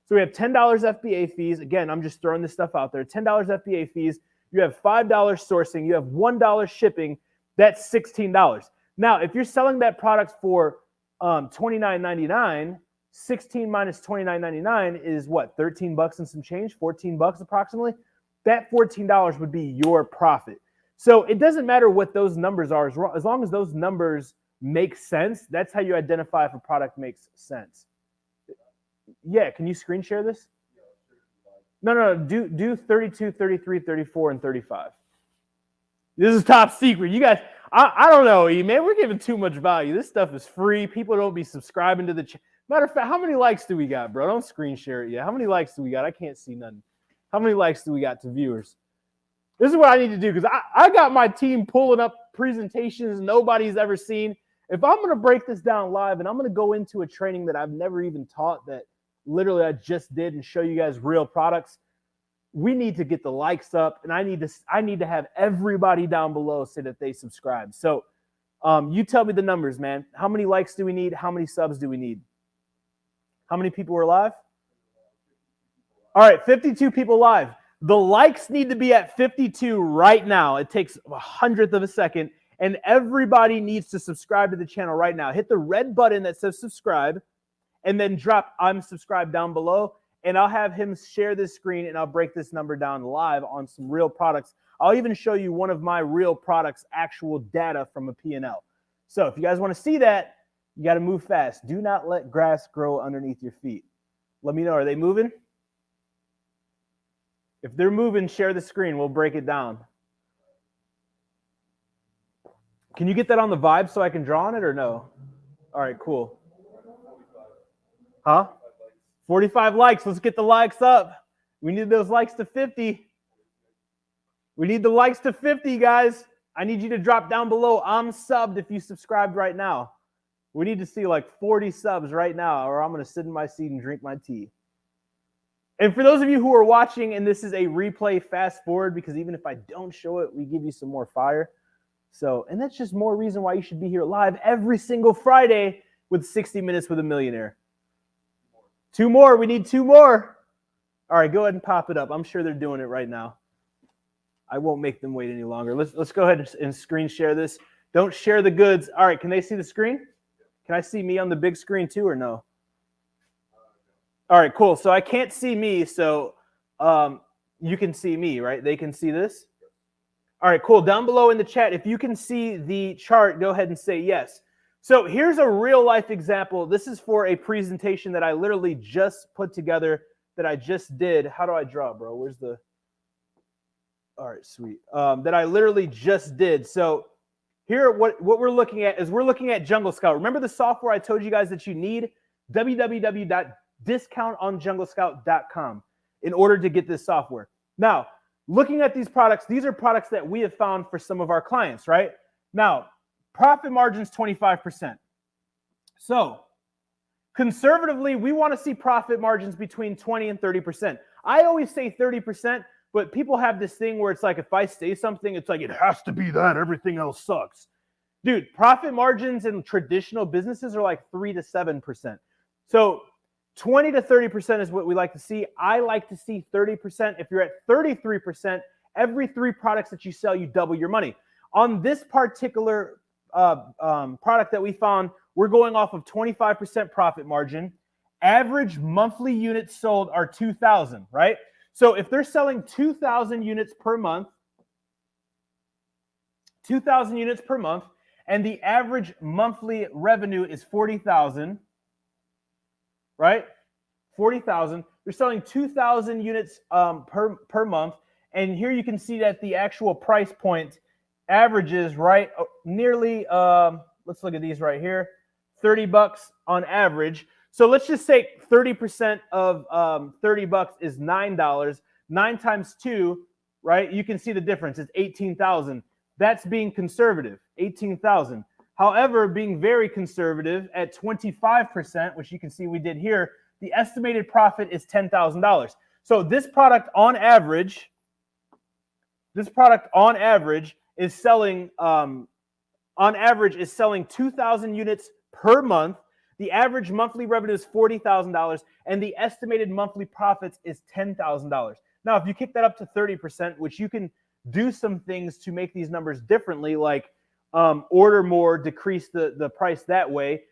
So we have $10 FBA fees. Again, I'm just throwing this stuff out there. $10 FBA fees. You have $5 sourcing. You have $1 shipping. That's $16. Now, if you're selling that product for $29.99, 16 minus $29.99 is what? 13 bucks and some change, 14 bucks approximately. That $14 would be your profit. So it doesn't matter what those numbers are, as long as those numbers make sense. That's how you identify if a product makes sense. Yeah, can you screen share this? No, do 32, 33, 34, and 35. This is top secret. You guys, I don't know, man. We're giving too much value. This stuff is free. People don't be subscribing to the channel. Matter of fact, how many likes do we got, bro? Don't screen share it yet. How many likes do we got? I can't see none. How many likes do we got to viewers? This is what I need to do because I got my team pulling up presentations nobody's ever seen. If I'm going to break this down live and I'm going to go into a training that I've never even taught, that literally I just did, and show you guys real products, we need to get the likes up, and I need to have everybody down below say that they subscribe. So you tell me the numbers, man. How many likes do we need? How many subs do we need? How many people are live? All right, 52 people live. The likes need to be at 52 right now. It takes 1/100th of a second, and everybody needs to subscribe to the channel right now. Hit the red button that says subscribe, and then drop I'm subscribed down below, and I'll have him share this screen, and I'll break this number down live on some real products. I'll even show you one of my real products, actual data from a P&L. So if you guys want to see that, you got to move fast. Do not let grass grow underneath your feet. Let me know, are they moving? If they're moving, share the screen. We'll break it down. Can you get that on the Vibe so I can draw on it or no? All right, cool. Huh? 45 likes. Let's get the likes up. We need those likes to 50. We need the likes to 50, guys. I need you to drop down below. I'm subbed if you subscribed right now. We need to see like 40 subs right now, or I'm going to sit in my seat and drink my tea. And for those of you who are watching, and this is a replay, fast forward, because even if I don't show it, we give you some more fire. So, and that's just more reason why you should be here live every single Friday with 60 Minutes with a Millionaire. 2 more. We need 2 more. All right, go ahead and pop it up. I'm sure they're doing it right now. I won't make them wait any longer. Let's go ahead and screen share this. Don't share the goods. All right, can they see the screen? Can I see me on the big screen too or no? All right, cool. So I can't see me, so you can see me, right? They can see this? All right, cool. Down below in the chat, if you can see the chart, go ahead and say yes. So here's a real life example. This is for a presentation that I literally just put together, that I just did. How do I draw, bro? Where's the... All right, sweet. That I literally just did. So here, what we're looking at is we're looking at Jungle Scout. Remember the software I told you guys that you need? www.discountonjunglescout.com in order to get this software. Now, looking at these products, these are products that we have found for some of our clients, right? Now, profit margin's 25%. So conservatively, we want to see profit margins between 20 and 30%. I always say 30%, but people have this thing where it's like, if I say something, it's like, it has to be that, everything else sucks. Dude, profit margins in traditional businesses are like 3 to 7%. So 20 to 30% is what we like to see. I like to see 30%. If you're at 33%, every 3 products that you sell, you double your money. On this particular product that we found, we're going off of 25% profit margin. Average monthly units sold are 2,000, right? So if they're selling 2,000 units per month, 2,000 units per month, and the average monthly revenue is 40,000, right? 40,000. They're selling 2,000 units per month, and here you can see that the actual price point averages right nearly. Let's look at these right here. $30 on average. So let's just say 30% of $30 is $9. 9 times 2, right? You can see the difference. It's 18,000. That's being conservative, 18,000. However, being very conservative at 25%, which you can see we did here, the estimated profit is $10,000. So this product on average is selling 2,000 units per month. The average monthly revenue is $40,000, and the estimated monthly profits is $10,000. Now, if you kick that up to 30%, which you can do some things to make these numbers differently, like order more, decrease the price that way,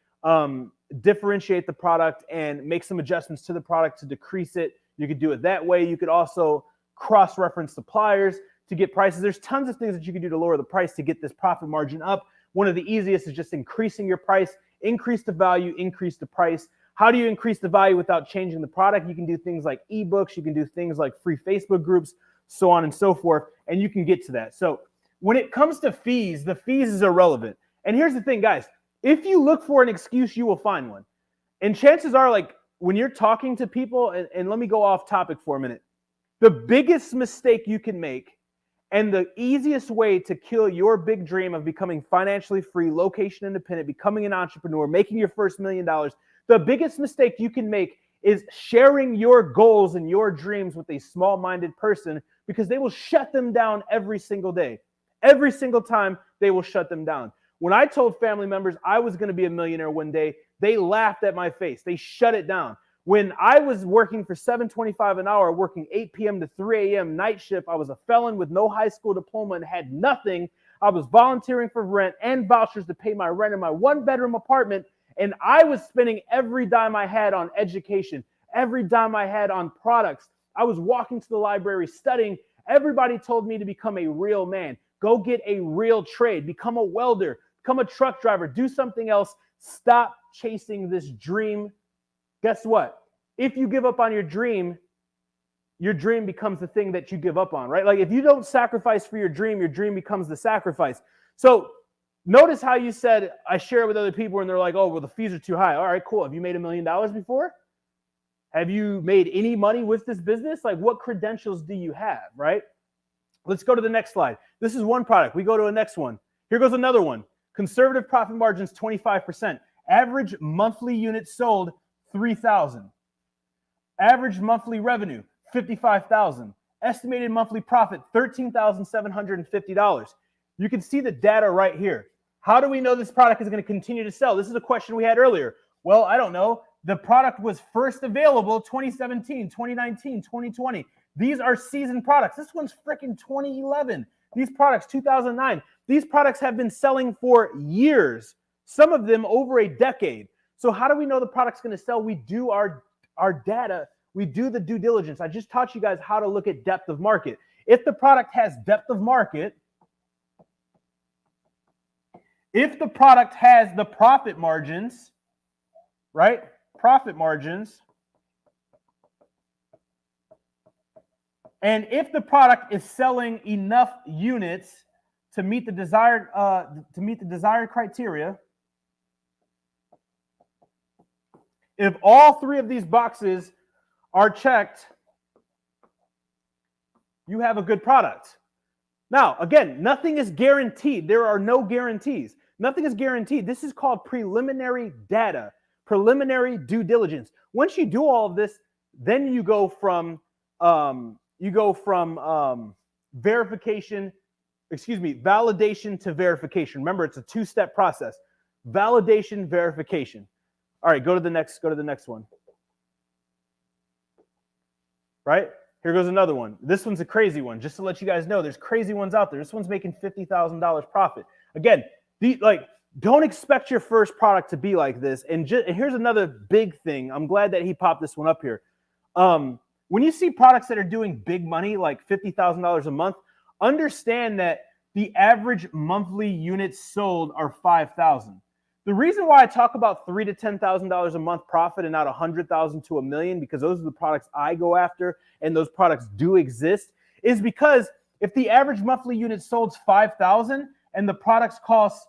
differentiate the product, and make some adjustments to the product to decrease it. You could do it that way. You could also cross-reference suppliers to get prices. There's tons of things that you can do to lower the price to get this profit margin up. One of the easiest is just increasing your price, increase the value, increase the price. How do you increase the value without changing the product? You can do things like ebooks, you can do things like free Facebook groups, so on and so forth, and you can get to that. So when it comes to fees, the fees is irrelevant. And here's the thing, guys, if you look for an excuse, you will find one. And chances are, like, when you're talking to people, and let me go off topic for a minute, the biggest mistake you can make and the easiest way to kill your big dream of becoming financially free, location independent, becoming an entrepreneur, making your first $1 million, the biggest mistake you can make is sharing your goals and your dreams with a small-minded person, because they will shut them down every single day. Every single time they will shut them down. When I told family members I was going to be a millionaire one day, they laughed at my face. They shut it down. When I was working for $7.25 an hour, working 8 p.m. to 3 a.m. night shift, I was a felon with no high school diploma and had nothing. I was volunteering for rent and vouchers to pay my rent in my one-bedroom apartment, and I was spending every dime I had on education, every dime I had on products. I was walking to the library studying. Everybody told me to become a real man. Go get a real trade. Become a welder. Become a truck driver. Do something else. Stop chasing this dream. Guess what? If you give up on your dream becomes the thing that you give up on, right? Like, if you don't sacrifice for your dream becomes the sacrifice. So notice how you said, I share it with other people and they're like, oh, well, the fees are too high. All right, cool. Have you made $1 million before? Have you made any money with this business? Like, what credentials do you have, right? Let's go to the next slide. This is one product. We go to the next one. Here goes another one. Conservative profit margins, 25%. Average monthly units sold, 3,000. Average monthly revenue, 55,000. Estimated monthly profit, $13,750. You can see the data right here. How do we know this product is going to continue to sell? This is a question we had earlier. Well, I don't know. The product was first available 2017, 2019, 2020. These are seasoned products. This one's freaking 2011. These products, 2009. These products have been selling for years, some of them over a decade. So how do we know the product's going to sell? We do our data. We do the due diligence. I just taught you guys how to look at depth of market. If the product has depth of market, if the product has the profit margins, right? Profit margins. And if the product is selling enough units to meet the desired criteria, if all three of these boxes are checked, you have a good product. Now, again, nothing is guaranteed. There are no guarantees. Nothing is guaranteed. This is called preliminary data, preliminary due diligence. Once you do all of this, then you go from validation to verification. Remember, it's a two-step process. Validation, verification. All right, go to the next one. Right? Here goes another one. This one's a crazy one. Just to let you guys know, there's crazy ones out there. This one's making $50,000 profit. Again, don't expect your first product to be like this. And here's another big thing. I'm glad that he popped this one up here. When you see products that are doing big money, like $50,000 a month, understand that the average monthly units sold are 5,000. The reason why I talk about $3,000 to $10,000 a month profit and not 100,000 to $1 million, because those are the products I go after, and those products do exist, is because if the average monthly unit sold 5,000 and the products cost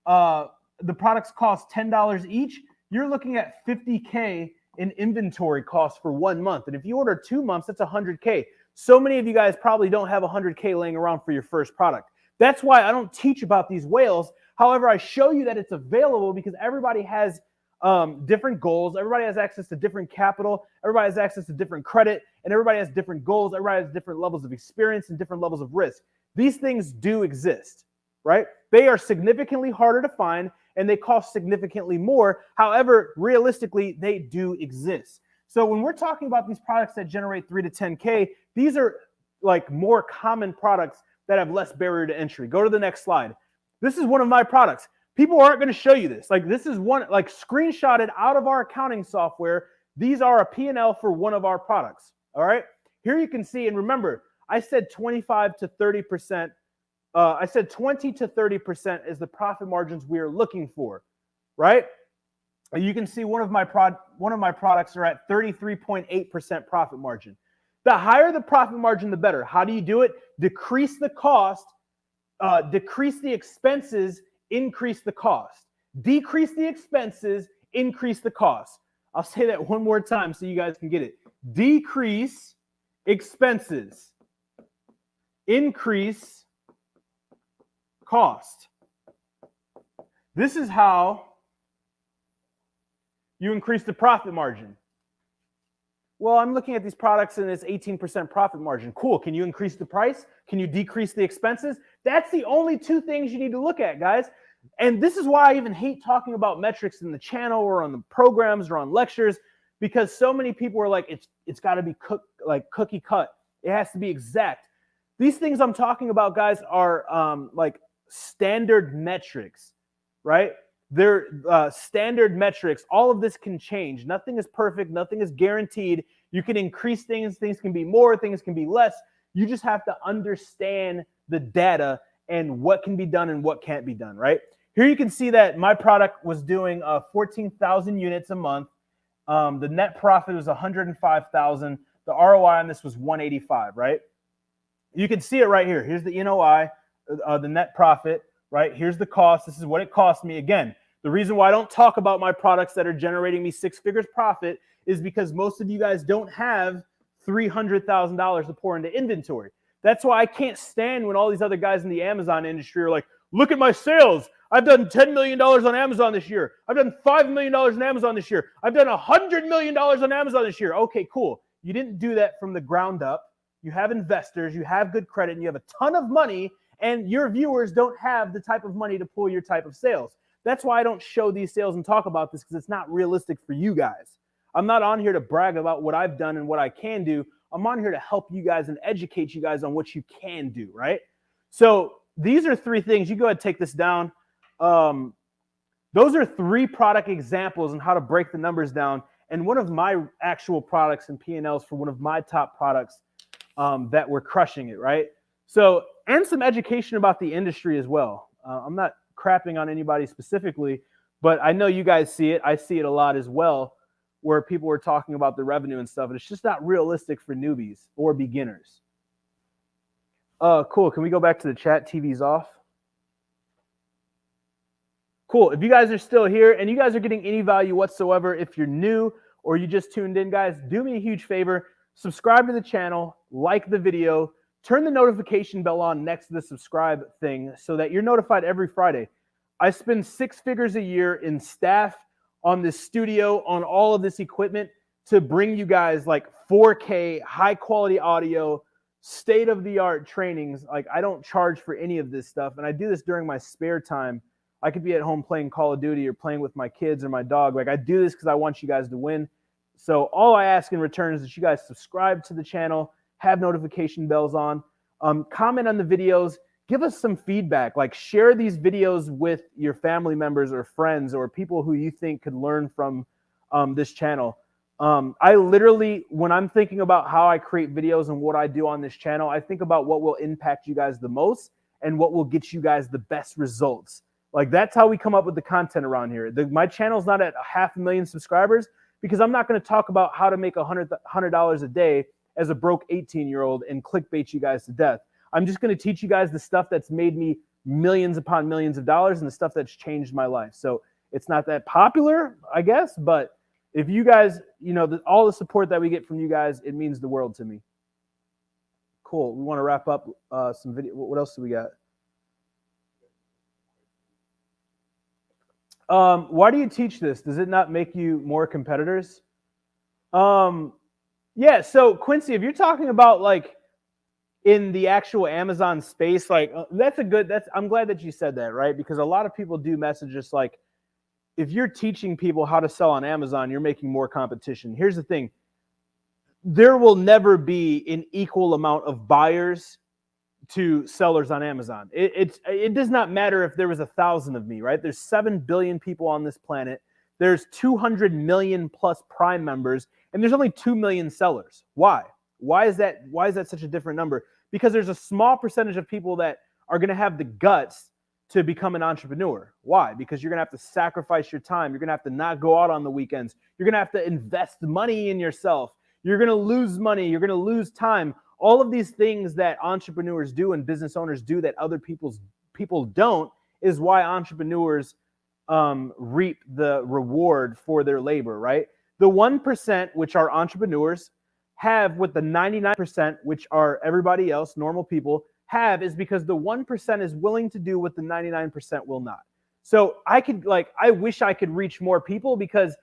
$10 each, you're looking at $50K in inventory costs for 1 month. And if you order 2 months, that's $100K. So many of you guys probably don't have $100K laying around for your first product. That's why I don't teach about these whales. However, I show you that it's available because everybody has different goals. Everybody has access to different capital. Everybody has access to different credit, and everybody has different goals. Everybody has different levels of experience and different levels of risk. These things do exist, right? They are significantly harder to find, and they cost significantly more. However, realistically, they do exist. So when we're talking about these products that generate 3 to 10K, these are like more common products that have less barrier to entry. Go to the next slide. This is one of my products. People aren't going to show you this. Like, this is one, like, screenshotted out of our accounting software. These are a P&L for one of our products. All right. Here you can see, and remember, I said 25 to 30%. I said 20 to 30% is the profit margins we are looking for, right? You can see one of my products are at 33.8% profit margin. The higher the profit margin, the better. How do you do it? Decrease the cost, decrease the expenses, increase the cost. Decrease the expenses, increase the cost. I'll say that one more time so you guys can get it. Decrease expenses, increase cost. This is how you increase the profit margin. Well, I'm looking at these products and it's 18% profit margin. Cool. Can you increase the price? Can you decrease the expenses? That's the only two things you need to look at, guys. And this is why I even hate talking about metrics in the channel or on the programs or on lectures, because so many people are like, it's got to be cookie cut. It has to be exact. These things I'm talking about, guys, are like standard metrics, right? They're standard metrics. All of this can change. Nothing is perfect. Nothing is guaranteed. You can increase things. Things can be more. Things can be less. You just have to understand the data and what can be done and what can't be done, right? Here you can see that my product was doing 14,000 units a month. The net profit was 105,000. The ROI on this was 185, right? You can see it right here. Here's the NOI, the net profit, right? Here's the cost. This is what it cost me. Again, the reason why I don't talk about my products that are generating me 6 figures profit is because most of you guys don't have $300,000 to pour into inventory. That's why I can't stand when all these other guys in the Amazon industry are like, look at my sales. I've done $10 million on Amazon this year. I've done $5 million on Amazon this year. I've done $100 million on Amazon this year. Okay, cool. You didn't do that from the ground up. You have investors, you have good credit, and you have a ton of money, and your viewers don't have the type of money to pull your type of sales. That's why I don't show these sales and talk about this, because it's not realistic for you guys. I'm not on here to brag about what I've done and what I can do. I'm on here to help you guys and educate you guys on what you can do, right? So these are 3 things. You go ahead and take this down. Those are 3 product examples on how to break the numbers down. And one of my actual products and P&Ls for one of my top products that were crushing it, right? So, and some education about the industry as well. I'm not crapping on anybody specifically, but I know you guys see it. I see it a lot as well, where people are talking about the revenue and stuff, and it's just not realistic for newbies or beginners. Cool. Can we go back to the chat? TV's off. Cool. If you guys are still here and you guys are getting any value whatsoever, if you're new or you just tuned in, guys, do me a huge favor. Subscribe to the channel, like the video, turn the notification bell on next to the subscribe thing so that you're notified every Friday. I spend 6 figures a year in staff, on this studio, on all of this equipment to bring you guys like 4K, high quality audio, state-of-the-art trainings. Like, I don't charge for any of this stuff, and I do this during my spare time. I could be at home playing Call of Duty or playing with my kids or my dog. Like, I do this because I want you guys to win. So all I ask in return is that you guys subscribe to the channel, have notification bells on, comment on the videos, give us some feedback. Like, share these videos with your family members or friends or people who you think could learn from this channel. I literally, when I'm thinking about how I create videos and what I do on this channel, I think about what will impact you guys the most and what will get you guys the best results. Like, that's how we come up with the content around here. My channel's not at 500,000 subscribers because I'm not going to talk about how to make $100 a day as a broke 18-year-old and clickbait you guys to death. I'm just going to teach you guys the stuff that's made me millions upon millions of dollars and the stuff that's changed my life. So it's not that popular, I guess, but if you guys, you know, all the support that we get from you guys, it means the world to me. Cool. We want to wrap up some video. What else do we got? Why do you teach this? Does it not make you more competitors? Yeah, so Quincy, if you're talking about like in the actual Amazon space, like I'm glad that you said that, right? Because a lot of people do message us like, if you're teaching people how to sell on Amazon, you're making more competition. Here's the thing. There will never be an equal amount of buyers to sellers on Amazon. It does not matter if there was 1,000 of me, right? There's 7 billion people on this planet. There's 200 million plus Prime members, and there's only 2 million sellers. Why? Why is that such a different number? because there's a small percentage of people that are going to have the guts to become an entrepreneur. Why? Because you're going to have to sacrifice your time. You're going to have to not go out on the weekends. You're going to have to invest money in yourself. You're going to lose money. You're going to lose time. All of these things that entrepreneurs do and business owners do that other people don't is why entrepreneurs reap the reward for their labor, right? The 1%, which are entrepreneurs, have what the 99%, which are everybody else, normal people, have, is because the 1% is willing to do what the 99% will not. So I wish I could reach more people because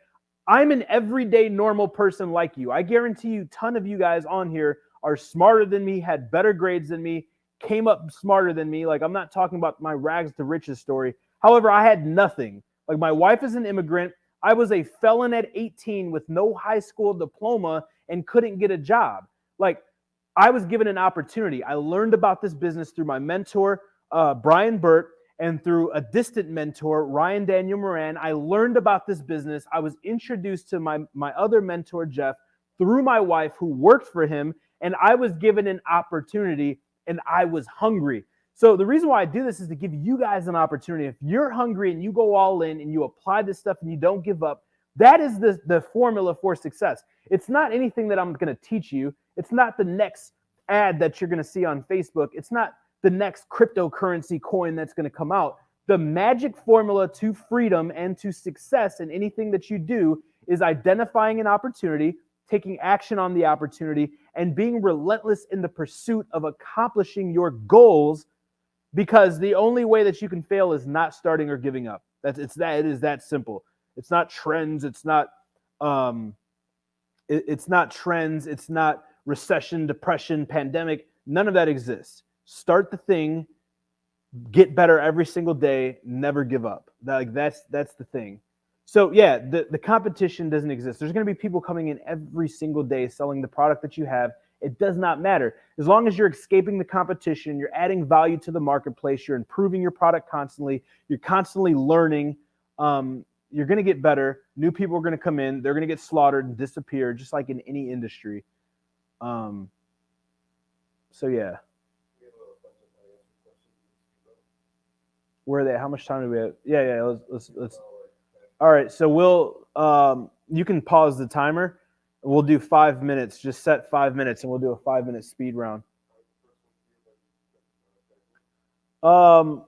I'm an everyday normal person like you. I guarantee you, a ton of you guys on here are smarter than me, had better grades than me, came up smarter than me. Like, I'm not talking about my rags to riches story. However, I had nothing. Like, my wife is an immigrant. I was a felon at 18 with no high school diploma and couldn't get a job. Like, I was given an opportunity. I learned about this business through my mentor, Brian Burt, and through a distant mentor, Ryan Daniel Moran. I learned about this business. I was introduced to my other mentor, Jeff, through my wife who worked for him, and I was given an opportunity, and I was hungry. So the reason why I do this is to give you guys an opportunity. If you're hungry and you go all in and you apply this stuff and you don't give up, that is the formula for success. It's not anything that I'm going to teach you. It's not the next ad that you're going to see on Facebook. It's not the next cryptocurrency coin that's going to come out. The magic formula to freedom and to success in anything that you do is identifying an opportunity, taking action on the opportunity, and being relentless in the pursuit of accomplishing your goals, because the only way that you can fail is not starting or giving up. It is that simple. It's not trends. It's not trends. It's not recession, depression, pandemic. None of that exists. Start the thing, get better every single day, never give up. That's the thing. So yeah, the competition doesn't exist. There's going to be people coming in every single day selling the product that you have. It does not matter. As long as you're escaping the competition, you're adding value to the marketplace, you're improving your product constantly, you're constantly learning, you're going to get better. New people are going to come in. They're going to get slaughtered and disappear, just like in any industry. So yeah. Where are they? How much time do we have? Yeah. Let's. All right. So we'll. You can pause the timer. We'll do 5 minutes. Just set 5 minutes, and we'll do a 5-minute speed round. Are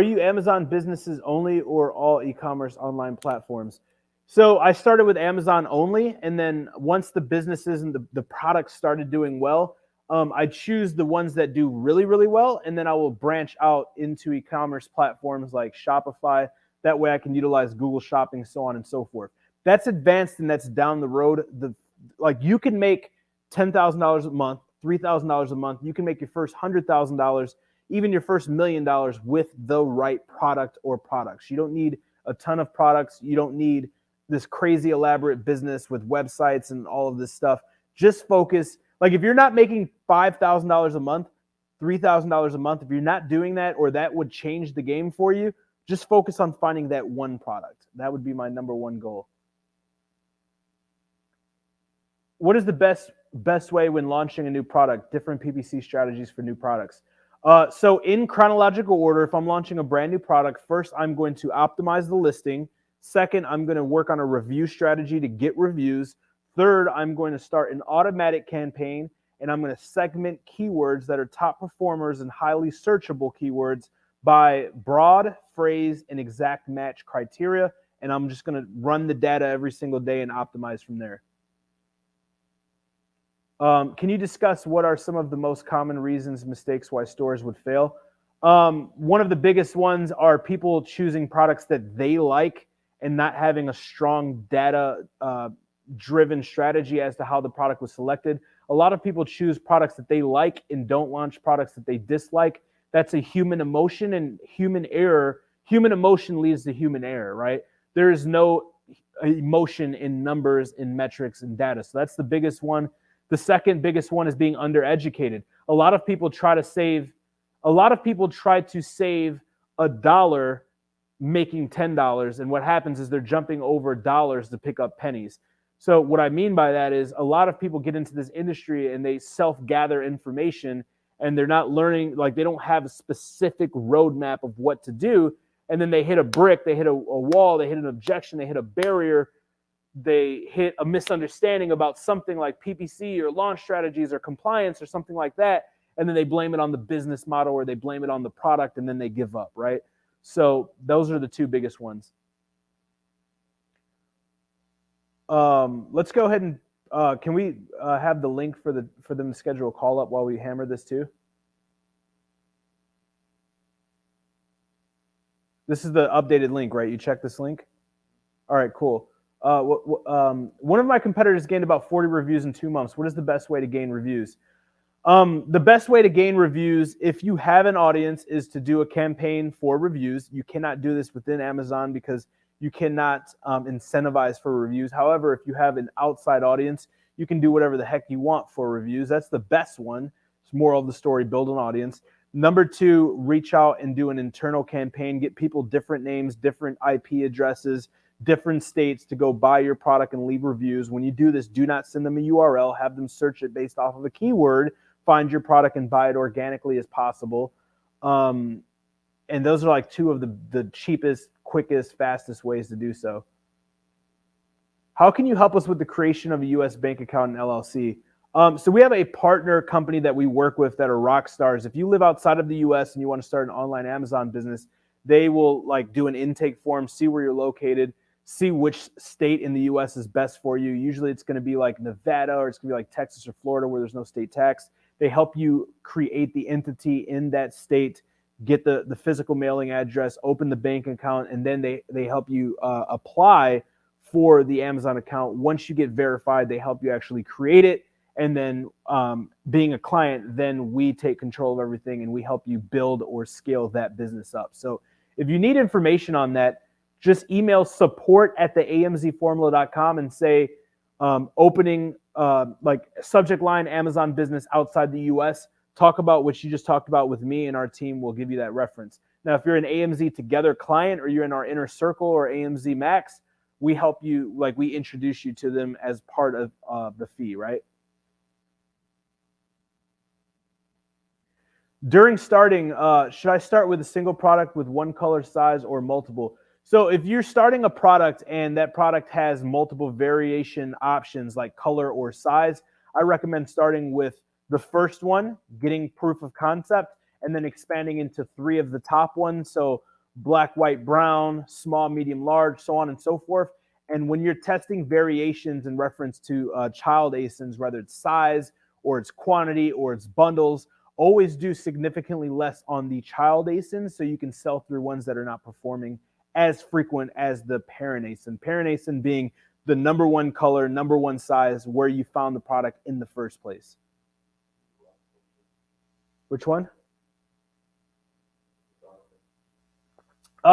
you Amazon businesses only or all e-commerce online platforms? So I started with Amazon only, and then once the businesses and the products started doing well, I choose the ones that do really, really well, and then I will branch out into e-commerce platforms like Shopify. That way I can utilize Google Shopping, so on and so forth. That's advanced and that's down the road. You can make $10,000 a month, $3,000 a month. You can make your first $100,000, even your first $1 million with the right product or products. You don't need a ton of products. You don't need this crazy elaborate business with websites and all of this stuff. Just focus. Like, if you're not making $5,000 a month, $3,000 a month, if you're not doing that, or that would change the game for you, just focus on finding that one product. That would be my number one goal. What is the best way when launching a new product? Different PPC strategies for new products. So in chronological order, if I'm launching a brand new product, first I'm going to optimize the listing. Second, I'm going to work on a review strategy to get reviews. Third, I'm going to start an automatic campaign, and I'm going to segment keywords that are top performers and highly searchable keywords by broad, phrase, and exact match criteria. And I'm just going to run the data every single day and optimize from there. Can you discuss what are some of the most common reasons, mistakes why stores would fail? One of the biggest ones are people choosing products that they like and not having a strong data driven strategy as to how the product was selected. A lot of people choose products that they like and don't launch products that they dislike. That's a human emotion, and human error. Human emotion leads to human error, right? There is no emotion in numbers, in metrics, and data. So that's the biggest one. The second biggest one is being undereducated. A lot of people try to save $1 making $10, and what happens is they're jumping over dollars to pick up pennies. So what I mean by that is a lot of people get into this industry and they self-gather information and they're not learning, like they don't have a specific roadmap of what to do. And then they hit a brick, they hit a wall, they hit an objection, they hit a barrier, they hit a misunderstanding about something like PPC or launch strategies or compliance or something like that. And then they blame it on the business model or they blame it on the product and then they give up, right? So those are the two biggest ones. Let's go ahead and can we have the link for them to schedule a call up while we hammer this too? This is the updated link, right? You check this link? All right, cool. One of my competitors gained about 40 reviews in 2 months. What is the best way to gain reviews? The best way to gain reviews, if you have an audience, is to do a campaign for reviews. You cannot do this within Amazon because you cannot incentivize for reviews. However, if you have an outside audience, you can do whatever the heck you want for reviews. That's the best one. It's moral of the story, build an audience. Number 2, reach out and do an internal campaign. Get people different names, different IP addresses, different states to go buy your product and leave reviews. When you do this, do not send them a URL. Have them search it based off of a keyword. Find your product and buy it organically as possible. And those are like 2 of the cheapest, quickest, fastest ways to do so. How can you help us with the creation of a U.S. bank account and LLC? So we have a partner company that we work with that are rock stars. If you live outside of the U.S. and you want to start an online Amazon business, they will like do an intake form, see where you're located, see which state in the U.S. is best for you. Usually it's going to be like Nevada or it's going to be like Texas or Florida where there's no state tax. They help you create the entity in that state, get the physical mailing address, open the bank account, and then they help you apply for the Amazon account. Once you get verified, they help you actually create it. And then being a client, then we take control of everything and we help you build or scale that business up. So if you need information on that, just email support@theamzformula.com and say opening like subject line Amazon business outside the US. Talk about what you just talked about with me and our team will give you that reference. Now, if you're an AMZ Together client or you're in our inner circle or AMZ Max, we help you, like we introduce you to them as part of the fee, right? During starting, should I start with a single product with one color, size, or multiple? So if you're starting a product and that product has multiple variation options like color or size, I recommend starting with the first one, getting proof of concept, and then expanding into 3 of the top ones. So black, white, brown, small, medium, large, so on and so forth. And when you're testing variations in reference to child ASINs, whether it's size or it's quantity or it's bundles, always do significantly less on the child ASINs so you can sell through ones that are not performing as frequent as the parent ASIN. Parent ASIN being the number 1 color, number 1 size, where you found the product in the first place. Which one?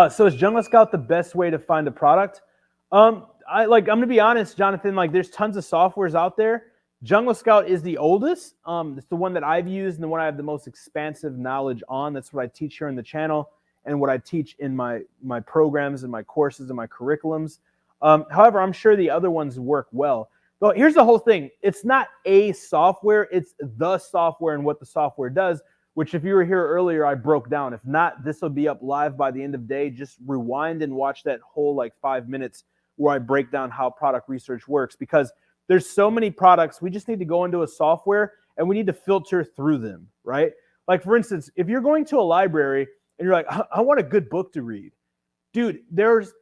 So is Jungle Scout the best way to find a product? I'm gonna be honest, Jonathan, like there's tons of softwares out there. Jungle Scout is the oldest. It's the one that I've used and the one I have the most expansive knowledge on. That's what I teach here in the channel and what I teach in my programs and my courses and my curriculums. However, I'm sure the other ones work well. But here's the whole thing. It's not a software. It's the software and what the software does, which if you were here earlier, I broke down. If not, this will be up live by the end of the day. Just rewind and watch that whole like 5 minutes where I break down how product research works, because there's so many products. We just need to go into a software and we need to filter through them, right? Like for instance, if you're going to a library and you're like, I want a good book to read. Dude, there's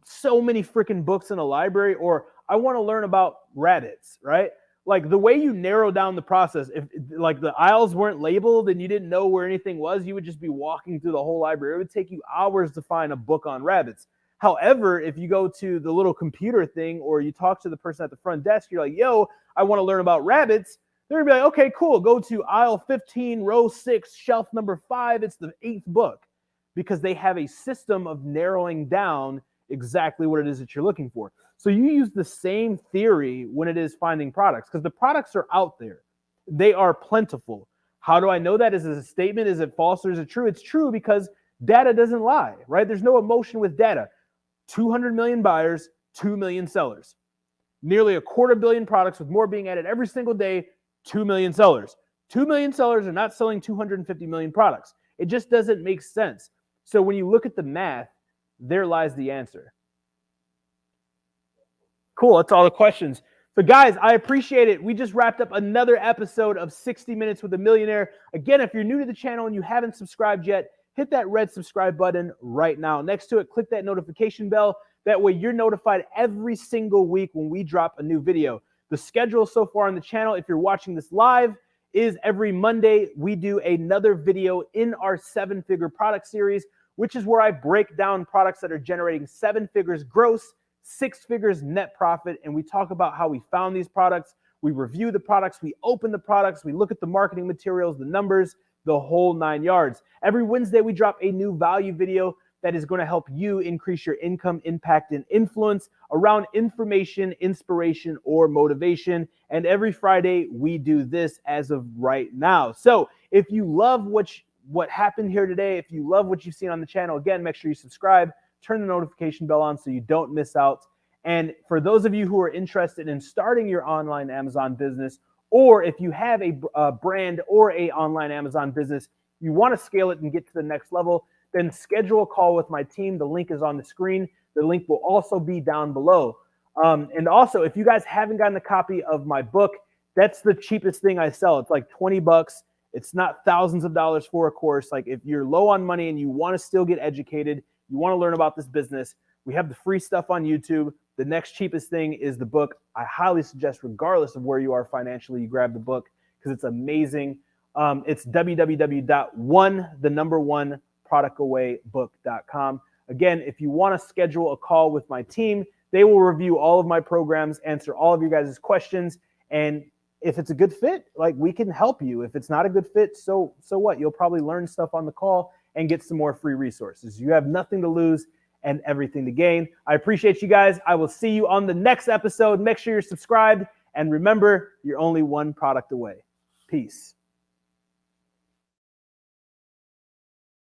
so many freaking books in a library. Or I want to learn about rabbits, right? Like the way you narrow down the process, if like the aisles weren't labeled and you didn't know where anything was, you would just be walking through the whole library. It would take you hours to find a book on rabbits. However, if you go to the little computer thing or you talk to the person at the front desk, you're like, yo, I want to learn about rabbits. They're going to be like, okay, cool. Go to aisle 15, row 6, shelf number 5. It's the 8th book, because they have a system of narrowing down exactly what it is that you're looking for. So you use the same theory when it is finding products, because the products are out there. They are plentiful. How do I know that? Is it a statement? Is it false or is it true? It's true because data doesn't lie, right? There's no emotion with data. 200 million buyers, 2 million sellers. Nearly 250 million products with more being added every single day, 2 million sellers. 2 million sellers are not selling 250 million products. It just doesn't make sense. So when you look at the math, there lies the answer. Cool, that's all the questions. So guys, I appreciate it. We just wrapped up another episode of 60 Minutes with a Millionaire. Again, if you're new to the channel and you haven't subscribed yet, hit that red subscribe button right now. Next to it, click that notification bell. That way you're notified every single week when we drop a new video. The schedule so far on the channel, if you're watching this live, is every Monday we do another video in our 7-figure product series, which is where I break down products that are generating 7 figures gross, 6 figures net profit, and we talk about how we found these products. We review the products, we open the products, we look at the marketing materials, the numbers, the whole 9 yards. Every Wednesday, we drop a new value video that is going to help you increase your income, impact, and influence around information, inspiration, or motivation. And every Friday, we do this as of right now. So if you love what happened here today, if you love what you've seen on the channel, again, make sure you subscribe, turn the notification bell on so you don't miss out. And for those of you who are interested in starting your online Amazon business, or if you have a brand or a online Amazon business, you want to scale it and get to the next level, then schedule a call with my team. The link is on the screen. The link will also be down below. And also, if you guys haven't gotten a copy of my book, that's the cheapest thing I sell. It's like 20 bucks. It's not thousands of dollars for a course. Like if you're low on money and you want to still get educated, you want to learn about this business, we have the free stuff on YouTube. The next cheapest thing is the book. I highly suggest, regardless of where you are financially, you grab the book because it's amazing. It's www.1productawaybook.com. Again, if you want to schedule a call with my team, they will review all of my programs, answer all of your guys' questions, and if it's a good fit, like we can help you. If it's not a good fit, so what? You'll probably learn stuff on the call and get some more free resources. You have nothing to lose and everything to gain. I appreciate you guys. I will see you on the next episode. Make sure you're subscribed, and remember, you're only one product away. Peace.